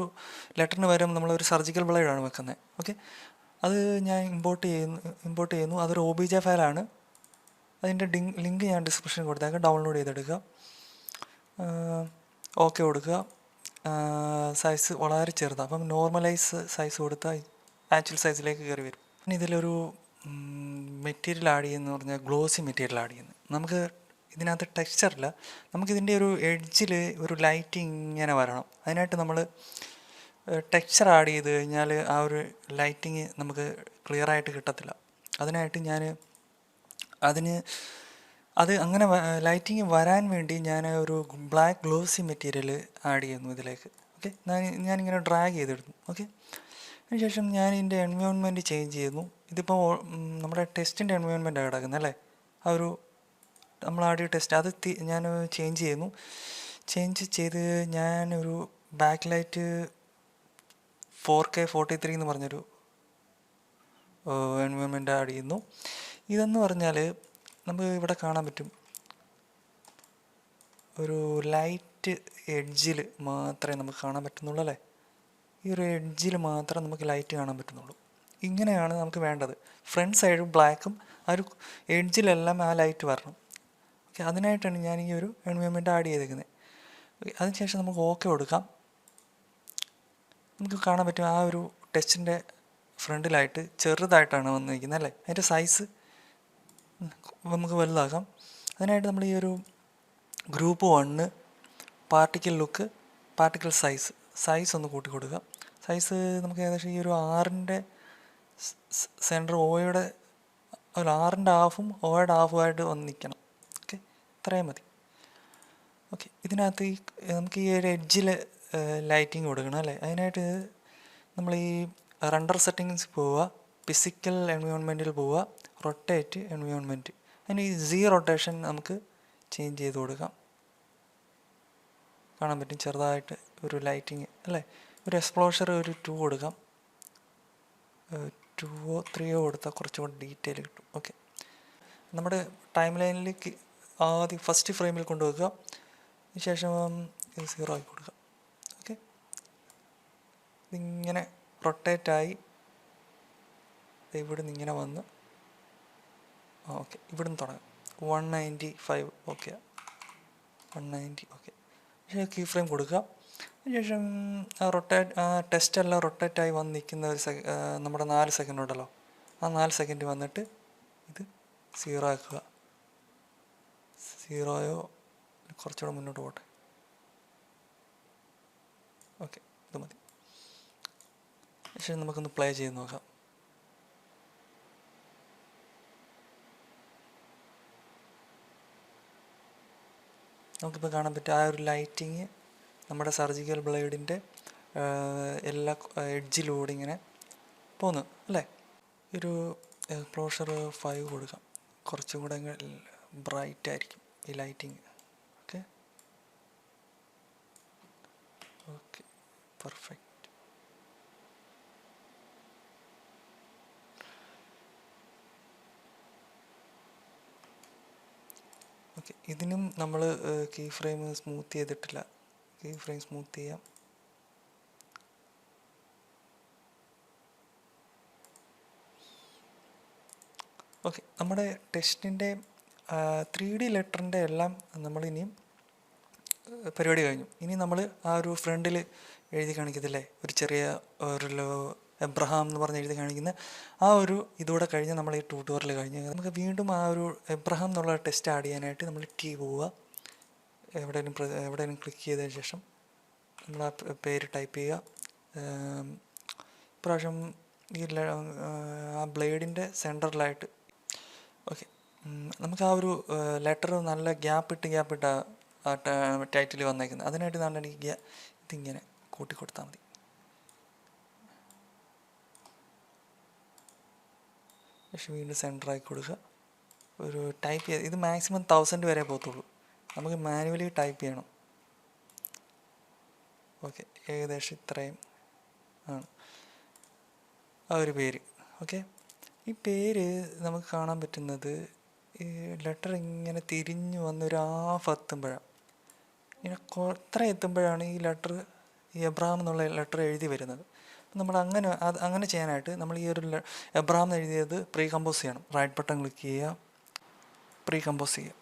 ലെറ്ററിന് പകരം നമ്മളൊരു സർജിക്കൽ ബ്ലേഡാണ് വെക്കുന്നത്. ഓക്കെ, അത് ഞാൻ ഇമ്പോർട്ട് ചെയ്യുന്നു. അതൊരു OBJ ഫയലാണ്. അതിൻ്റെ ലിങ്ക് ഞാൻ ഡിസ്ക്രിപ്ഷനിൽ കൊടുത്തേക്കാം, ഡൗൺലോഡ് ചെയ്തെടുക്കുക. ഓക്കെ കൊടുക്കുക. സൈസ് വളരെ ചെറുതാണ്, അപ്പം നോർമലൈസ് സൈസ് കൊടുത്താൽ ആക്ച്വൽ സൈസിലേക്ക് കയറി വരും. ഇതിലൊരു മെറ്റീരിയൽ ആഡ് ചെയ്യുന്നതെന്ന് പറഞ്ഞാൽ ഗ്ലോസി മെറ്റീരിയൽ ആഡ് ചെയ്യുന്നത്. നമുക്ക് ഇതിനകത്ത് ടെക്സ്ചറില്ല, നമുക്കിതിൻ്റെ ഒരു എഡ്ജിൽ ഒരു ലൈറ്റിങ് ഇങ്ങനെ വരണം. അതിനായിട്ട് നമ്മൾ ടെക്സ്ചർ ആഡ് ചെയ്ത് കഴിഞ്ഞാൽ ആ ഒരു ലൈറ്റിങ് നമുക്ക് ക്ലിയറായിട്ട് കിട്ടത്തില്ല. അതിനായിട്ട് അത് അങ്ങനെ ലൈറ്റിങ് വരാൻ വേണ്ടി ഞാൻ ഒരു ബ്ലാക്ക് ഗ്ലോസി മെറ്റീരിയൽ ആഡ് ചെയ്യുന്നു ഇതിലേക്ക്. ഓക്കെ, ഞാനിങ്ങനെ ഡ്രാഗ് ചെയ്തെടുത്തു. ഓക്കെ, അതിനുശേഷം ഞാൻ ഇതിൻ്റെ എൻവയോൺമെൻറ്റ് ചേഞ്ച് ചെയ്യുന്നു. ഇതിപ്പോൾ നമ്മുടെ ടെസ്റ്റിൻ്റെ എൻവയോൺമെൻറ്റാണ് കിടക്കുന്നത് അല്ലേ. ആ ഒരു നമ്മൾ ആദ്യ ടെസ്റ്റ് അത് ഞാൻ ചേഞ്ച് ചെയ്യുന്നു. ചേഞ്ച് ചെയ്ത് ഞാനൊരു ബാക്ക് ലൈറ്റ് 4K 43 എന്ന് പറഞ്ഞൊരു എൻവയോൺമെൻറ്റ് ആഡ് ചെയ്യുന്നു. ഇതെന്ന് പറഞ്ഞാൽ നമുക്ക് ഇവിടെ കാണാൻ പറ്റും, ഒരു ലൈറ്റ് എഡ്ജിൽ മാത്രമേ നമുക്ക് കാണാൻ പറ്റുന്നുള്ളൂ അല്ലേ. ഈ ഒരു എഡ്ജിൽ മാത്രം നമുക്ക് ലൈറ്റ് കാണാൻ പറ്റുന്നുള്ളൂ. ഇങ്ങനെയാണ് നമുക്ക് വേണ്ടത്. ഫ്രണ്ട് സൈഡും ബ്ലാക്കും ആ ഒരു എഡ്ജിലെല്ലാം ആ ലൈറ്റ് വരണം. ഓക്കെ, അതിനായിട്ടാണ് ഞാൻ ഈ ഒരു എൻവയോൺമെൻറ്റ് ആഡ് ചെയ്തേക്കുന്നത്. അതിനുശേഷം നമുക്ക് ഓക്കെ കൊടുക്കാം. നമുക്ക് കാണാൻ പറ്റും ആ ഒരു ടെക്സ്റ്റിൻ്റെ ഫ്രണ്ടിലായിട്ട് ചെറുതായിട്ടാണ് വന്നിരിക്കുന്നത് അല്ലേ. അതിൻ്റെ സൈസ് നമുക്ക് വലുതാക്കാം. അതിനായിട്ട് നമ്മൾ ഈ ഒരു group 1 particle look, particle size ഒന്ന് കൂട്ടി കൊടുക്കുക. സൈസ് നമുക്ക് ഏകദേശം ഈ ഒരു 6ൻ്റെ സെൻറ്റർ ഓയുടെ അല്ല 6ൻ്റെ ഹാഫും ഓയുടെ ഹാഫുമായിട്ട് വന്ന് നിൽക്കണം. ഓക്കെ, ഇത്രയും മതി. ഓക്കെ, ഇതിനകത്ത് നമുക്ക് ഈ ഒരു എഡ്ജിൽ ലൈറ്റിങ് കൊടുക്കണം അല്ലേ. അതിനായിട്ട് നമ്മൾ ഈ റെൻഡർ സെറ്റിങ്സ് പോവുക, ഫിസിക്കൽ എൻവയോൺമെൻറ്റിൽ പോവുക, റൊട്ടേറ്റ് എൻവയോൺമെൻറ്റ്. അതിന് ഈ റൊട്ടേഷൻ നമുക്ക് ചേഞ്ച് ചെയ്ത് കൊടുക്കാം. കാണാൻ പറ്റും ചെറുതായിട്ട് ഒരു ലൈറ്റിങ് അല്ലേ. ഒരു എക്സ്പ്ലോഷർ ഒരു 2 കൊടുക്കാം, 2ഓ 3ഓ കൊടുത്താൽ കുറച്ചുകൂടി ഡീറ്റെയിൽ കിട്ടും. ഓക്കെ, നമ്മുടെ ടൈം ലൈനിലേക്ക് ആദ്യം ഫസ്റ്റ് ഫ്രെയിമിൽ കൊണ്ടുവെക്കുക, ശേഷം 0 ആക്കി കൊടുക്കുക. ഓക്കെ, ഇതിങ്ങനെ റൊട്ടേറ്റായി ഇവിടെ നിന്ന് ഇങ്ങനെ വന്ന് ഓക്കെ ഇവിടുന്ന് തുടങ്ങാം. 195 ഓക്കെ, 190 ഓക്കെ. ശേഷം കീ ഫ്രെയിം കൊടുക്കുക. അതിനുശേഷം ടെസ്റ്റെല്ലാം റൊട്ടേറ്റായി വന്ന് നിൽക്കുന്ന ഒരു നമ്മുടെ 4 സെക്കൻഡ് ഉണ്ടല്ലോ, ആ 4 സെക്കൻഡ് വന്നിട്ട് ഇത് 0 ആക്കുക. 0യോ കുറച്ചുകൂടെ മുന്നോട്ട് പോട്ടെ. ഓക്കെ, ഇത് മതി. ശേഷം നമുക്കൊന്ന് പ്ലേ ചെയ്ത് നോക്കാം. നമുക്കിപ്പോൾ കാണാൻ പറ്റും ആ ഒരു ലൈറ്റിങ് നമ്മുടെ സർജിക്കൽ ബ്ലേഡിൻ്റെ എല്ലാ എഡ്ജിലൂടെ ഇങ്ങനെ പോന്നു അല്ലേ. ഒരു ക്ലോഷർ 5 കൊടുക്കാം, കുറച്ചും കൂടെ ബ്രൈറ്റ് ആയിരിക്കും ഈ lighting. Okay okay perfect. Okay, ഇതിനും നമ്മൾ കീ ഫ്രെയിം സ്മൂത്ത് ചെയ്തിട്ടില്ല. കീ ഫ്രെയിം സ്മൂത്ത് ചെയ്യാം. ഓക്കെ, നമ്മുടെ ടെക്സ്റ്റിൻ്റെ 3D ലെറ്ററിൻ്റെ എല്ലാം നമ്മളിനിയും പരിപാടി കഴിഞ്ഞു. ഇനി നമ്മൾ ആ ഒരു ഫ്രണ്ടിൽ എഴുതി കാണിക്കത്തില്ലേ, ഒരു ചെറിയ ഒരു എബ്രഹാം എന്ന് പറഞ്ഞ് എഴുതി കാണിക്കുന്ന ആ ഒരു ഇതോടെ കഴിഞ്ഞ് നമ്മൾ ഈ ട്യൂട്ടോറിയൽ കഴിഞ്ഞ് നമുക്ക് വീണ്ടും ആ ഒരു എബ്രഹാം എന്നുള്ള ടെസ്റ്റ് ആഡ് ചെയ്യാനായിട്ട് നമ്മൾ പോവുക. എവിടെയെങ്കിലും ക്ലിക്ക് ചെയ്തതിന് ശേഷം നമ്മൾ ആ പേര് ടൈപ്പ് ചെയ്യുക. ഇപ്രാവശ്യം ഈ ആ ബ്ലേഡിൻ്റെ സെൻറ്ററിലായിട്ട്. ഓക്കെ, നമുക്ക് ആ ഒരു ലെറ്റർ നല്ല ഗ്യാപ്പിട്ട് ആ ടൈറ്റിൽ വന്നേക്കുന്നത്. അതിനായിട്ട് നമ്മൾ ഇതിങ്ങനെ കൂട്ടി കൊടുത്താൽ മതി. പക്ഷെ വീണ്ടും സെൻറ്ററാക്കി കൊടുക്കുക. ഒരു ടൈപ്പ് ചെയ്ത് ഇത് മാക്സിമം 1000 വരെ പോകത്തുള്ളൂ. നമുക്ക് മാനുവലി ടൈപ്പ് ചെയ്യണം. ഓക്കെ, ഏകദേശം ഇത്രയും ആണ് ആ ഒരു പേര്. ഓക്കെ, ഈ പേര് നമുക്ക് കാണാൻ പറ്റുന്നത് ഈ ലെറ്റർ ഇങ്ങനെ തിരിഞ്ഞു വന്നൊരു ഹാഫ് എത്തുമ്പോഴാണ്, ഇങ്ങനെ ഇത്ര എത്തുമ്പോഴാണ് ഈ ലെറ്റർ ഈ എബ്രഹാം എന്നുള്ള ലെറ്റർ എഴുതി വരുന്നത്. നമ്മൾ അങ്ങനെ ചെയ്യാനായിട്ട് നമ്മൾ ഈ ഒരു എബ്രഹാം എഴുതിയത് പ്രീ കമ്പോസ് ചെയ്യണം. റൈറ്റ് ബട്ടൺ ക്ലിക്ക് ചെയ്യുക, പ്രീ കമ്പോസ് ചെയ്യുക.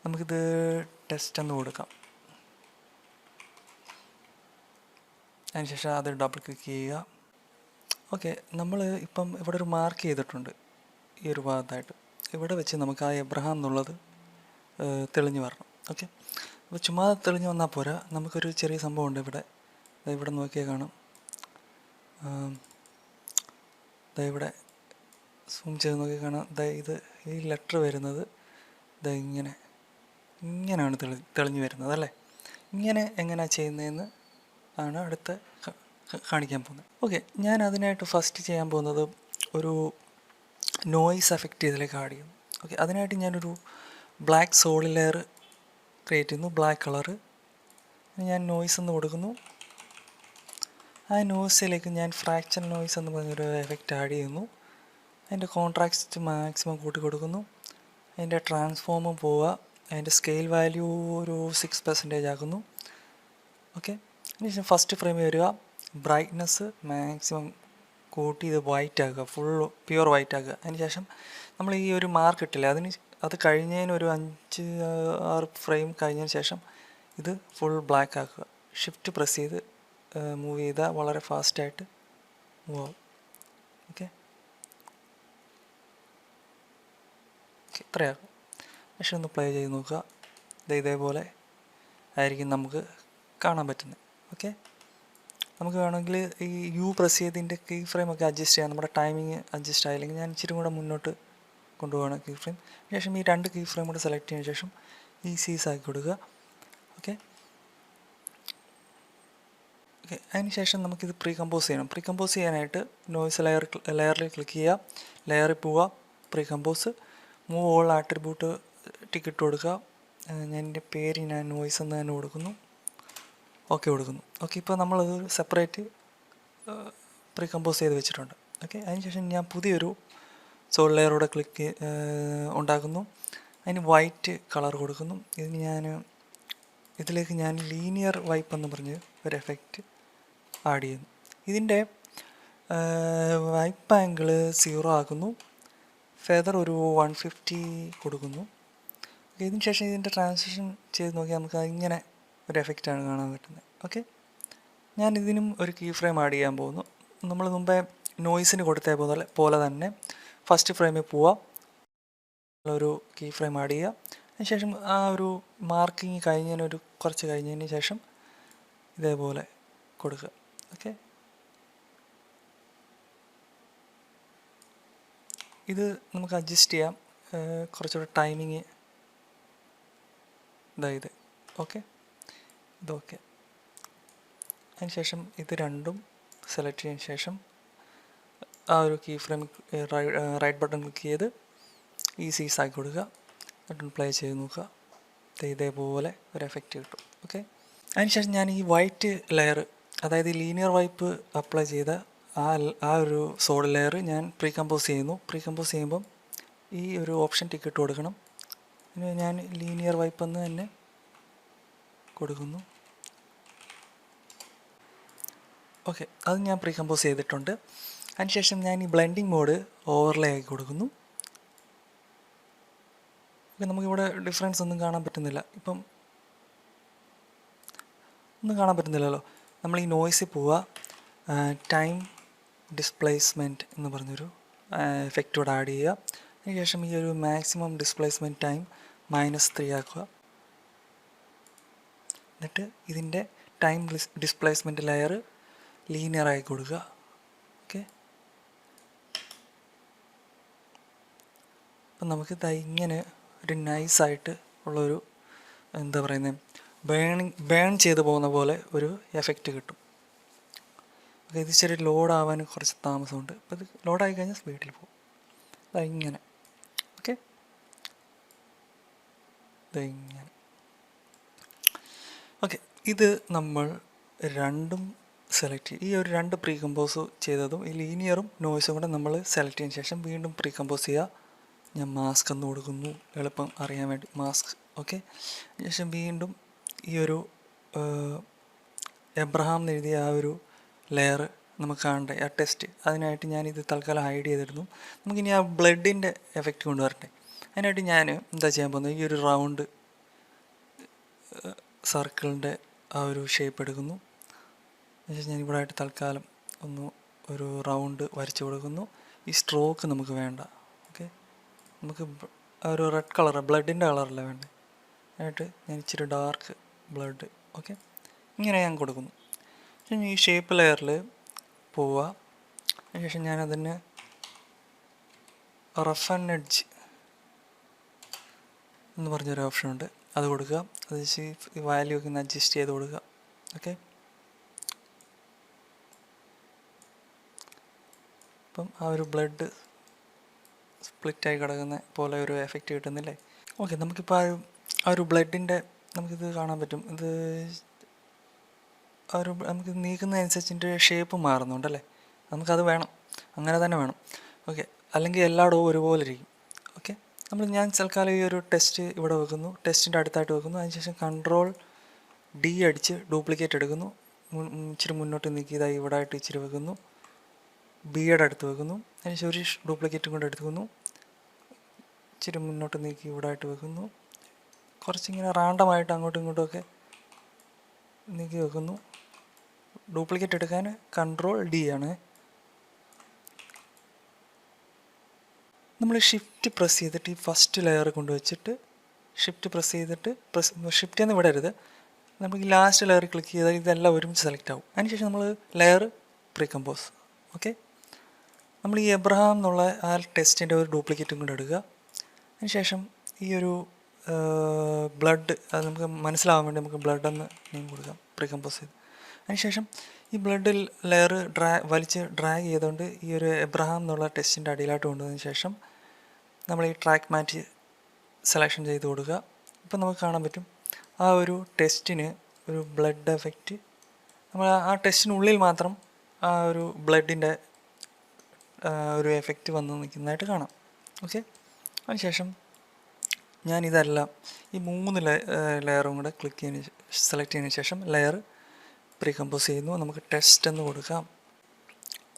നമുക്കിത് ടെസ്റ്റ് എന്ന് കൊടുക്കാം. അതിനുശേഷം അത് ഡബിൾ ക്ലിക്ക് ചെയ്യുക. ഓക്കെ, നമ്മൾ ഇപ്പം ഇവിടെ ഒരു മാർക്ക് ചെയ്തിട്ടുണ്ട് ഈ ഒരു ഭാഗത്തായിട്ട്. ഇവിടെ വെച്ച് നമുക്ക് ആ എബ്രഹാം എന്നുള്ളത് തെളിഞ്ഞു വരണം. ഓക്കെ, അപ്പോൾ ചുമ്മാ തെളിഞ്ഞു വന്നാൽ പോരാ, നമുക്കൊരു ചെറിയ സംഭവമുണ്ട് ഇവിടെ നോക്കിയാൽ കാണാം. ഇവിടെ സൂം ചെയ്ത് നോക്കി കാണാം. ഇത് ഈ ലെറ്റർ വരുന്നത് ഇങ്ങനെയാണ് തെളിഞ്ഞു വരുന്നത് അല്ലേ. ഇങ്ങനെ എങ്ങനെയാണ് ചെയ്യുന്നതെന്ന് ആണ് അടുത്ത കാണിക്കാൻ പോകുന്നത്. ഓക്കെ, ഞാൻ അതിനായിട്ട് ഫസ്റ്റ് ചെയ്യാൻ പോകുന്നത് ഒരു നോയ്സ് എഫക്റ്റ് ഇതിലേക്ക് ആഡ് ചെയ്യുന്നു. ഓക്കെ, അതിനായിട്ട് ഞാനൊരു ബ്ലാക്ക് സോളിഡ് ലെയർ ക്രിയേറ്റ് ചെയ്യുന്നു, ബ്ലാക്ക് കളറ്. ഞാൻ നോയ്സ് എന്ന് കൊടുക്കുന്നു. ആ നോയ്സിലേക്ക് ഞാൻ ഫ്രാക്ഷൻ നോയ്സ് എന്ന് പറഞ്ഞൊരു എഫക്റ്റ് ആഡ് ചെയ്യുന്നു. അതിൻ്റെ കോൺട്രാസ്റ്റ് മാക്സിമം കൂട്ടി കൊടുക്കുന്നു. അതിൻ്റെ ട്രാൻസ്ഫോമും പോവുക. അതിൻ്റെ സ്കെയിൽ വാല്യൂ ഒരു 6% ആക്കുന്നു. ഓക്കെ, അതിനുശേഷം ഫസ്റ്റ് ഫ്രെയിം വരിക, ബ്രൈറ്റ്നെസ് മാക്സിമം കൂട്ടി ഇത് വൈറ്റ് ആക്കുക, ഫുൾ പ്യുവർ വൈറ്റ് ആക്കുക. അതിനുശേഷം നമ്മൾ ഈ ഒരു മാർക്ക് ഇട്ടില്ലേ, അത് കഴിഞ്ഞതിന് ഒരു 5-6 ഫ്രെയിം കഴിഞ്ഞതിന് ശേഷം ഇത് ഫുൾ ബ്ലാക്ക് ആക്കുക. ഷിഫ്റ്റ് പ്രസ് ചെയ്ത് മൂവ് ചെയ്താൽ വളരെ ഫാസ്റ്റായിട്ട് മൂവ് ആവും. ഓക്കെ, ഇത്രയാകും. ശേഷം ഒന്ന് പ്ലേ ചെയ്ത് നോക്കുക. ഇതേപോലെ ആയിരിക്കും നമുക്ക് കാണാൻ പറ്റുന്നത്. ഓക്കെ, നമുക്ക് വേണമെങ്കിൽ ഈ യു പ്രസ് ചെയ്തിൻ്റെ കീ ഫ്രെയിം ഒക്കെ അഡ്ജസ്റ്റ് ചെയ്യാം. നമ്മുടെ ടൈമിങ് അഡ്ജസ്റ്റ് ആയില്ലെങ്കിൽ ഞാൻ ഇച്ചിരി കൂടെ മുന്നോട്ട് കൊണ്ടുപോകണം കീ ഫ്രെയിം. ശേഷം ഈ 2 കീ ഫ്രെയിം കൂടെ സെലക്ട് ചെയ്തതിന് ശേഷം ഈ സീസ് ആക്കി കൊടുക്കുക. ഓക്കെ, അതിന് ശേഷം നമുക്കിത് പ്രീ കമ്പോസ് ചെയ്യണം. പ്രീ കമ്പോസ് ചെയ്യാനായിട്ട് നോയ്സ് ലെയറിൽ ക്ലിക്ക് ചെയ്യുക, ലെയറിൽ പോവുക, pre compose, move all attribute ticket കൊടുക്കുക. ഞാൻ എൻ്റെ പേര് ഞാൻ നോയ്സ് എന്ന് തന്നെ കൊടുക്കുന്നു. ഓക്കെ കൊടുക്കുന്നു. ഓക്കെ, ഇപ്പോൾ നമ്മളത് സെപ്പറേറ്റ് പ്രീ കമ്പോസ് ചെയ്ത് വെച്ചിട്ടുണ്ട്. ഓക്കെ, അതിനുശേഷം ഞാൻ പുതിയൊരു സോളിഡ് ലെയറോടെ ഉണ്ടാക്കുന്നു. അതിന് വൈറ്റ് കളർ കൊടുക്കുന്നു. ഇതിലേക്ക് ഞാൻ ലീനിയർ വൈപ്പ് എന്ന് പറഞ്ഞ് ഒരു എഫക്റ്റ് ആഡ് ചെയ്യുന്നു. ഇതിൻ്റെ വൈപ്പ് ആംഗിൾ 0 ആക്കുന്നു, ഫെദർ ഒരു 150 കൊടുക്കുന്നു. ഇതിന് ശേഷം ഇതിൻ്റെ ട്രാൻസിഷൻ ചെയ്ത് നോക്കിയാൽ നമുക്ക് ഇങ്ങനെ ഒരു എഫക്റ്റാണ് കാണാൻ പറ്റുന്നത്. ഓക്കെ, ഞാൻ ഇതിനും ഒരു കീ ഫ്രെയിം ആഡ് ചെയ്യാൻ പോകുന്നു. നമ്മൾ മുമ്പേ നോയ്സിന് കൊടുത്തേ പോലെ തന്നെ ഫസ്റ്റ് ഫ്രെയിമിൽ പോവുക, ഒരു കീ ഫ്രെയിം ആഡ് ചെയ്യുക. അതിനുശേഷം ആ ഒരു മാർക്കിങ് കുറച്ച് കഴിഞ്ഞതിന് ശേഷം ഇതേപോലെ കൊടുക്കുക. ഓക്കെ, ഇത് നമുക്ക് അഡ്ജസ്റ്റ് ചെയ്യാം, കുറച്ചുകൂടെ ടൈമിങ് ഇതായത്. ഓക്കെ, ഇതൊക്കെ അതിനുശേഷം ഇത് രണ്ടും സെലക്ട് ചെയ്തതിന് ശേഷം ആ ഒരു key frame right button click ചെയ്ത് സീസ് ആക്കി കൊടുക്കുക. എന്നിട്ട് പ്ലേ ചെയ്ത് നോക്കുക. ഇതേപോലെ ഒരു എഫക്റ്റ് കിട്ടും. ഓക്കെ, അതിനുശേഷം ഞാൻ ഈ വൈറ്റ് ലെയർ, അതായത് ലീനിയർ വൈപ്പ് അപ്ലൈ ചെയ്ത ആ ഒരു സോളിഡ് ലെയർ ഞാൻ പ്രീ കമ്പോസ് ചെയ്യുന്നു. പ്രീ കമ്പോസ് ചെയ്യുമ്പം ഈ ഒരു ഓപ്ഷൻ ടിക്കറ്റ് കൊടുക്കണം. ഞാൻ ലീനിയർ വൈപ്പ് എന്ന് തന്നെ കൊടുക്കുന്നു. ഓക്കെ, അത് ഞാൻ പ്രീ കമ്പോസ് ചെയ്തിട്ടുണ്ട്. അതിനുശേഷം ഞാൻ ഈ ബ്ലെൻഡിങ് മോഡ് ഓവർലേ ആക്കി കൊടുക്കുന്നു. ഇപ്പം നമുക്കിവിടെ ഡിഫറൻസ് ഒന്നും കാണാൻ പറ്റുന്നില്ല. ഒന്നും കാണാൻ പറ്റുന്നില്ലല്ലോ. നമ്മൾ ഈ നോയ്സിൽ പോവുക, ടൈം ഡിസ്പ്ലേസ്മെൻറ്റ് എന്ന് പറഞ്ഞൊരു എഫക്റ്റ് കൂടെ ആഡ് ചെയ്യുക. അതിനുശേഷം ഈ ഒരു മാക്സിമം ഡിസ്പ്ലേസ്മെൻറ്റ് ടൈം -3 ആക്കുക. എന്നിട്ട് ഇതിൻ്റെ ടൈം ഡിസ്പ്ലേസ്മെൻറ്റ് ലെയർ ലീനിയർ ആയി കൊടുക്കുക. ഓക്കെ, അപ്പം നമുക്ക് ഇങ്ങനെ ഒരു നൈസായിട്ട് ഉള്ളൊരു എന്താ പറയുന്നത്, ബേൺ ചെയ്ത് പോകുന്ന പോലെ ഒരു എഫക്റ്റ് കിട്ടും. ഓക്കെ, ഇത് ഇച്ചിരി ലോഡാവാൻ കുറച്ച് താമസമുണ്ട്. അപ്പോൾ ഇത് ലോഡായി കഴിഞ്ഞാൽ സ്പീഡിൽ പോകും. ഇങ്ങനെ. ഓക്കെ, ഇങ്ങനെ. ഓക്കെ, ഇത് നമ്മൾ രണ്ടും സെലക്ട് ചെയ്യും. ഈ ഒരു 2 പ്രീ കമ്പോസ് ചെയ്തതും ഈ ലീനിയറും നോയ്സും കൂടെ നമ്മൾ സെലക്ട് ചെയ്തതിന് ശേഷം വീണ്ടും പ്രീ കമ്പോസ് ചെയ്യുക. ഞാൻ മാസ്ക് എന്ന് കൊടുക്കുന്നു, എളുപ്പം അറിയാൻ വേണ്ടി മാസ്ക്. ഓക്കെ, ശേഷം വീണ്ടും ഈ ഒരു എബ്രഹാം എന്ന് എഴുതിയ ആ ഒരു ലെയർ നമുക്ക് കാണണ്ടേ, ആ ടെസ്റ്റ്. അതിനായിട്ട് ഞാനിത് തൽക്കാലം ഹൈഡ് ചെയ്തിരുന്നു. നമുക്കിനി ആ ബ്ലഡിൻ്റെ എഫക്റ്റ് കൊണ്ടുവരട്ടെ. അതിനായിട്ട് ഞാൻ എന്താ ചെയ്യാൻ പോകുന്നത്, ഈ ഒരു റൗണ്ട് സർക്കിളിൻ്റെ ആ ഒരു ഷേപ്പ് എടുക്കുന്നു. എന്നുവെച്ചാൽ ഞാൻ ഇവിടെ ആയിട്ട് തൽക്കാലം ഒരു റൗണ്ട് വരച്ചു കൊടുക്കുന്നു. ഈ സ്ട്രോക്ക് നമുക്ക് വേണ്ട. ഓക്കെ, നമുക്ക് ആ ഒരു റെഡ് കളർ, ബ്ലഡിൻ്റെ കളറല്ല വേണ്ടത്. ആയിട്ട് ഞാൻ ഇച്ചിരി ഡാർക്ക് ബ്ലഡ്. ഓക്കെ, ഇങ്ങനെ ഞാൻ കൊടുക്കുന്നു. ഈ ഷേപ്പ് ലെയറിൽ പോവുക. അതിനുശേഷം ഞാനതിന് റഫ് ആൻഡ് എഡ്ജ് എന്ന് പറഞ്ഞൊരു ഓപ്ഷൻ ഉണ്ട്, അത് കൊടുക്കുക. അത് ഈ വാല്യൂ ഒക്കെ ഒന്ന് അഡ്ജസ്റ്റ് ചെയ്ത് കൊടുക്കുക. ഓക്കെ, അപ്പം ആ ഒരു ബ്ലഡ് സ്പ്ലിറ്റായി കിടക്കുന്ന പോലെ ഒരു എഫക്റ്റ് കിട്ടുന്നില്ലേ. ഓക്കെ, നമുക്കിപ്പോൾ ആ ഒരു ബ്ലഡിൻ്റെ നമുക്കിത് കാണാൻ പറ്റും. ഇത് നമുക്ക് നീക്കുന്നതനുസരിച്ചിൻ്റെ ഷേപ്പ് മാറുന്നുണ്ടല്ലേ. നമുക്കത് വേണം, അങ്ങനെ തന്നെ വേണം. ഓക്കെ, അല്ലെങ്കിൽ എല്ലായിടവും ഒരുപോലെ ഇരിക്കും. ഓക്കെ, ഞാൻ തൽക്കാലം ഈ ഒരു ടെസ്റ്റ് ഇവിടെ വെക്കുന്നു, ടെസ്റ്റിൻ്റെ അടുത്തായിട്ട് വെക്കുന്നു. അതിനുശേഷം Ctrl+D അടിച്ച് ഡ്യൂപ്ലിക്കേറ്റ് എടുക്കുന്നു. ഇച്ചിരി മുന്നോട്ട് നീക്കിയതായി ഇവിടെ ആയിട്ട് ഇച്ചിരി വെക്കുന്നു. ബിയുടെ അടുത്ത് വെക്കുന്നു. അതിനുശേഷം ഒരു ഡ്യൂപ്ലിക്കേറ്റും കൂടെ എടുക്കുന്നു. ഇച്ചിരി മുന്നോട്ട് നീക്കി ഇവിടെ ആയിട്ട് വെക്കുന്നു. കുറച്ചിങ്ങനെ റാൻഡമായിട്ട് അങ്ങോട്ടും ഇങ്ങോട്ടുമൊക്കെ നീക്കി വെക്കുന്നു. ഡ്യൂപ്ലിക്കേറ്റ് എടുക്കാൻ Ctrl+D ആണ്. നമ്മൾ ഷിഫ്റ്റ് പ്രസ് ചെയ്തിട്ട് ഈ ഫസ്റ്റ് ലെയർ കൊണ്ടുവച്ചിട്ട് ഷിഫ്റ്റ് പ്രസ് ചെയ്തിട്ട് ഷിഫ്റ്റ് എന്ന് വിടരുത്. നമുക്ക് ഈ ലാസ്റ്റ് ലെയർ ക്ലിക്ക് ചെയ്താൽ ഇതെല്ലാം ഒരുമിച്ച് സെലക്ട് ആവും. അതിനുശേഷം നമ്മൾ ലെയർ പ്രീ കമ്പോസ്. ഓക്കെ, നമ്മൾ ഈ എബ്രഹാം എന്നുള്ള ആ ടെസ്റ്റിൻ്റെ ഒരു ഡ്യൂപ്ലിക്കേറ്റും കൂടെ എടുക്കുക. അതിനുശേഷം ഈ ഒരു ബ്ലഡ്, അത് നമുക്ക് മനസ്സിലാവാൻ വേണ്ടി നമുക്ക് ബ്ലഡ് എന്ന് നെയിം കൊടുക്കാം, പ്രീ കമ്പോസ് ചെയ്ത്. അതിനുശേഷം ഈ ബ്ലഡിൽ ലെയർ വലിച്ച് ഡ്രാഗ് ചെയ്തുകൊണ്ട് ഈ ഒരു എബ്രഹാം എന്നുള്ള ടെസ്റ്റിൻ്റെ അടിയിലായിട്ട് കൊണ്ടുവന്നതിന് ശേഷം നമ്മൾ ഈ ട്രാക്ക് മാറ്റ് സെലക്ഷൻ ചെയ്ത് കൊടുക്കുക. ഇപ്പം നമുക്ക് കാണാൻ പറ്റും ആ ഒരു ടെസ്റ്റിന് ഒരു ബ്ലഡ് എഫക്റ്റ്, നമ്മൾ ആ ടെസ്റ്റിനുള്ളിൽ മാത്രം ആ ഒരു ബ്ലഡിൻ്റെ ഒരു എഫക്റ്റ് വന്ന് നിൽക്കുന്നതായിട്ട് കാണാം. ഓക്കെ, അതിനുശേഷം ഞാനിതെല്ലാം ഈ 3 ലെയറും കൂടെ സെലക്ട് ചെയ്തതിന് ശേഷം ലെയർ പ്രീ കമ്പോസ് ചെയ്യുന്നു. നമുക്ക് ടെസ്റ്റ് എന്ന് കൊടുക്കാം.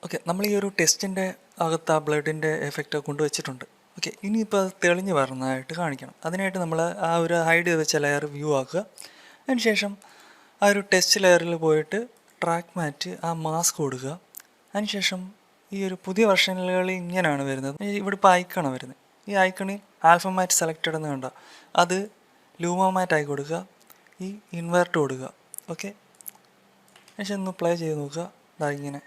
ഓക്കെ, നമ്മൾ ഈ ഒരു ടെസ്റ്റിൻ്റെ അകത്ത് ആ ബ്ലഡിൻ്റെ എഫക്റ്റ് കൊണ്ടുവച്ചിട്ടുണ്ട്. ഓക്കെ, ഇനിയിപ്പോൾ അത് തെളിഞ്ഞ് വരുന്നതായിട്ട് കാണിക്കണം. അതിനായിട്ട് നമ്മൾ ആ ഒരു ഹൈഡ് ചെയ്ത് വെച്ച ലെയർ വ്യൂ ആക്കുക. അതിനുശേഷം ആ ഒരു ടെസ്റ്റ് ലെയറിൽ പോയിട്ട് ട്രാക്ക് മാറ്റ് ആ മാസ്ക് കൊടുക്കുക. അതിനുശേഷം ഈ ഒരു പുതിയ വെർഷനുകളിൽ ഇങ്ങനെയാണ് വരുന്നത്. ഇവിടെ ഇപ്പോൾ ഐക്കണാണ് വരുന്നത്. ഈ ഐക്കണിൽ ആൽഫ മാറ്റ് സെലക്റ്റഡ് എന്ന് കണ്ട അത് ലൂമ മാറ്റ് ആയി കൊടുക്കുക. ഈ ഇൻവേർട്ട് കൊടുക്കുക. ഓക്കെ, പക്ഷെ ഒന്ന് പ്ലേ ചെയ്ത് നോക്കുക. ഇതാ ഇങ്ങനെ,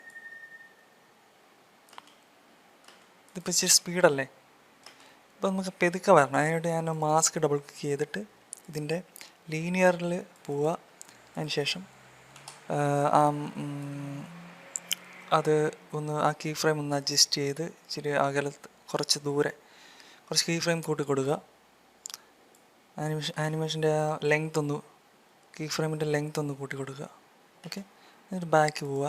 ഇതിപ്പോൾ ഇച്ചിരി സ്പീഡല്ലേ, ഇപ്പോൾ നമുക്ക് പെതുക്കെ വരണം. അതിനായിട്ട് ഞാൻ മാസ്ക് ഡബിൾ ക്ലിക്ക് ചെയ്തിട്ട് ഇതിൻ്റെ ലീനിയറിൽ പോവുക. അതിന് ശേഷം അത് ഒന്ന് ആ കീ ഫ്രെയിം ഒന്ന് അഡ്ജസ്റ്റ് ചെയ്ത് ഇച്ചിരി അകലത്ത് കുറച്ച് ദൂരെ കുറച്ച് കീ ഫ്രെയിം കൂട്ടി കൊടുക്കുക. ആനിമേഷൻ്റെ ആ ലെങ്ത് ഒന്ന്, കീ ഫ്രെയിമിൻ്റെ ലെങ്ത് ഒന്ന് കൂട്ടി കൊടുക്കുക. ഓക്കെ, എന്നിട്ട് ബാക്ക് പോവുക,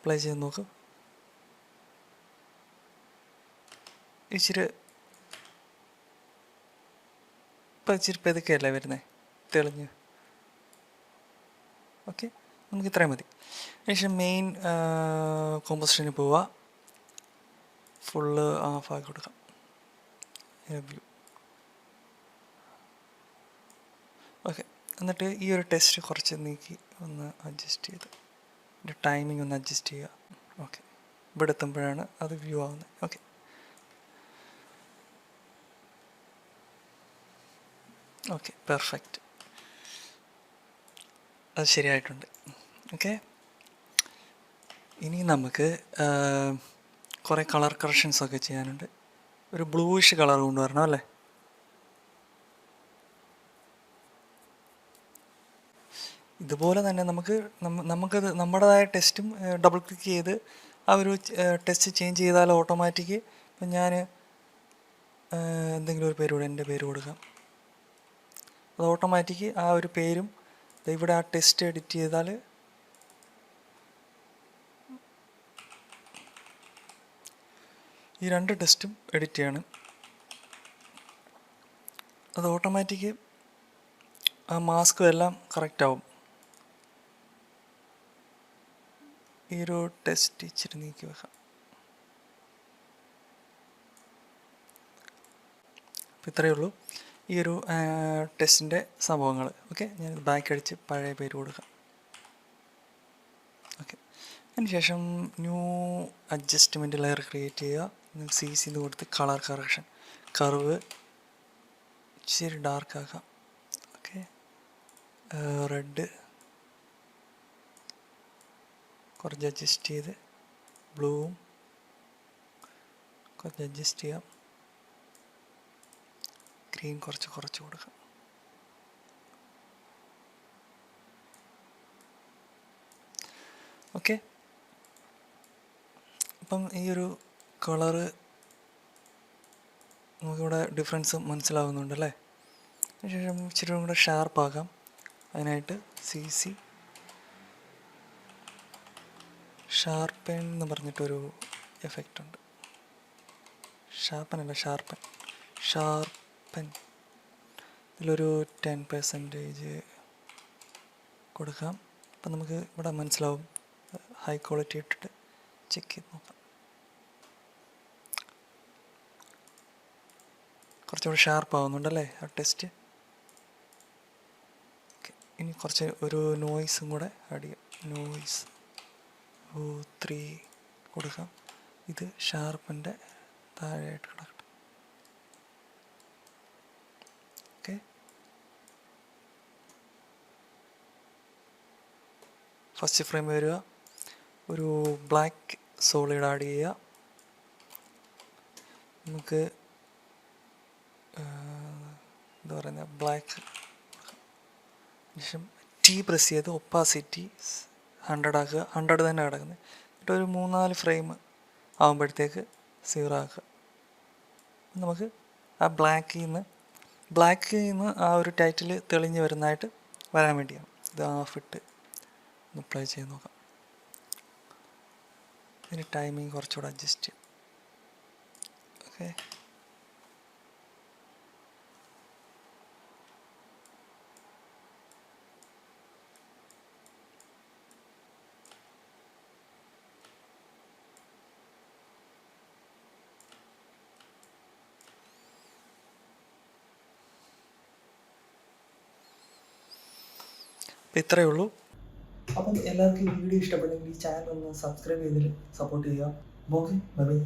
പ്ലേ ചെയ്ത് നോക്ക്. ഇച്ചിരി ഇപ്പം ഇച്ചിരി പെതുക്കെയല്ലേ വരുന്നത്, തെളിഞ്ഞ്. ഓക്കെ, നമുക്ക് ഇത്രയും മതി. അതിനുശേഷം മെയിൻ കോമ്പോസിഷന് പോവുക, ഫുള്ള് ഓഫ് ആക്കി കൊടുക്കാം. വ്യൂ. ഓക്കെ, എന്നിട്ട് ഈ ഒരു ടെസ്റ്റ് കുറച്ച് നീക്കി ഒന്ന് അഡ്ജസ്റ്റ് ചെയ്ത് ഇതിൻ്റെ ടൈമിംഗ് ഒന്ന് അഡ്ജസ്റ്റ് ചെയ്യുക. ഓക്കെ, ഇവിടെ എത്തുമ്പോഴാണ് അത് വ്യൂ ആവുന്നത്. ഓക്കെ, ഓക്കെ, പെർഫെക്റ്റ്, അത് ശരിയായിട്ടുണ്ട്. ഓക്കെ, ഇനി നമുക്ക് കുറേ കളർ കറക്ഷൻസൊക്കെ ചെയ്യാനുണ്ട്. ഒരു ബ്ലൂയിഷ് കളർ കൊണ്ടുവരണം അല്ലേ. ഇതുപോലെ തന്നെ നമുക്കത് നമ്മുടേതായ ടെസ്റ്റും ഡബിൾ ക്ലിക്ക് ചെയ്ത് ആ ഒരു ടെസ്റ്റ് ചേഞ്ച് ചെയ്താൽ ഓട്ടോമാറ്റിക് ഇപ്പം ഞാൻ എന്തെങ്കിലും ഒരു പേര് എൻ്റെ പേര് കൊടുക്കാം. അത് ഓട്ടോമാറ്റിക് ആ ഒരു പേരും ഇവിടെ ആ ടെസ്റ്റ് എഡിറ്റ് ചെയ്താൽ ഈ 2 ടെസ്റ്റും എഡിറ്റ് ചെയ്യണം. അത് ഓട്ടോമാറ്റിക് ആ മാസ്കും എല്ലാം കറക്റ്റ് ആവും. ഈ ഒരു ടെസ്റ്റ് ഇച്ചിരി നീക്കി വെക്കാം. അപ്പോൾ ഇത്രയേ ഉള്ളൂ ഈ ഒരു ടെസ്റ്റിൻ്റെ സംഭവങ്ങൾ. ഓക്കെ, ഞാൻ ബാക്ക് അടിച്ച് പഴയ പേര് കൊടുക്കാം. ഓക്കെ, അതിനുശേഷം ന്യൂ അഡ്ജസ്റ്റ്മെൻറ്റ് ലെയർ ക്രിയേറ്റ് ചെയ്യുക. CC കൊടുത്ത് കളർ കറക്ഷൻ, കർവ് ഇച്ചിരി ഡാർക്ക് ആക്കാം. ഓക്കെ, റെഡ് കുറച്ച് അഡ്ജസ്റ്റ് ചെയ്ത്, ബ്ലൂവും കുറച്ച് അഡ്ജസ്റ്റ് ചെയ്യാം, ഗ്രീൻ കുറച്ച് കൊടുക്കാം. ഓക്കെ, അപ്പം ഈ ഒരു കളറ് നമുക്കിവിടെ ഡിഫറൻസ് മനസ്സിലാവുന്നുണ്ടല്ലേ. അതിനുശേഷം ഇച്ചിരി കൂടെ ഷാർപ്പാക്കാം. അതിനായിട്ട് CC ഷാർപ്പൻ എന്ന് പറഞ്ഞിട്ടൊരു എഫക്റ്റ് ഉണ്ട്. ഷാർപ്പൻ ഇതിലൊരു 10% കൊടുക്കാം. അപ്പം നമുക്ക് ഇവിടെ മനസ്സിലാവും. ഹൈ ക്വാളിറ്റി ഇട്ടിട്ട് ചെക്ക് ചെയ്ത് നോക്കാം. കുറച്ചുകൂടി ഷാർപ്പ് ആവുന്നുണ്ടല്ലേ ആ ടെസ്റ്റ്. ഓക്കെ, ഇനി കുറച്ച് ഒരു നോയ്സും കൂടെ ആഡ് ചെയ്യാം. നോയ്സ് 3 കൊടുക്കാം. ഇത് ഷാർപ്പിൻ്റെ താഴെയായിട്ട് കിടക്കട്ടെ. ഫസ്റ്റ് ഫ്രെയിം വരിക, ഒരു ബ്ലാക്ക് സോളിഡ് ആഡ് ചെയ്യുക. നമുക്ക് എന്താ പറയുന്നത്, ബ്ലാക്ക് ശേഷം ടി പ്രസ് ചെയ്ത് ഒപ്പാസിറ്റി 100 ആക്കുക. 100 തന്നെ കിടക്കുന്നത്. എന്നിട്ട് ഒരു 3-4 ഫ്രെയിം ആകുമ്പോഴത്തേക്ക് 0 ആക്കുക. നമുക്ക് ആ ബ്ലാക്കിൽ നിന്ന് ആ ഒരു ടൈറ്റിൽ തെളിഞ്ഞ് വരുന്നതായിട്ട് വരാൻ വേണ്ടിയാണ്. ഇത് ഹാഫ് അപ്ലൈ ചെയ്ത് നോക്കാം. ഇതിന് ടൈമിങ് കുറച്ചുകൂടെ അഡ്ജസ്റ്റ് ചെയ്യാം. ഓക്കെ, അപ്പോൾ ഇത്രയേ ഉള്ളൂ. അപ്പം എല്ലാവർക്കും ഈ വീഡിയോ ഇഷ്ടപ്പെട്ടെങ്കിൽ ഈ ചാനൽ ഒന്ന് സബ്സ്ക്രൈബ് ചെയ്തിട്ട് സപ്പോർട്ട് ചെയ്യുക. Okay, bye bye.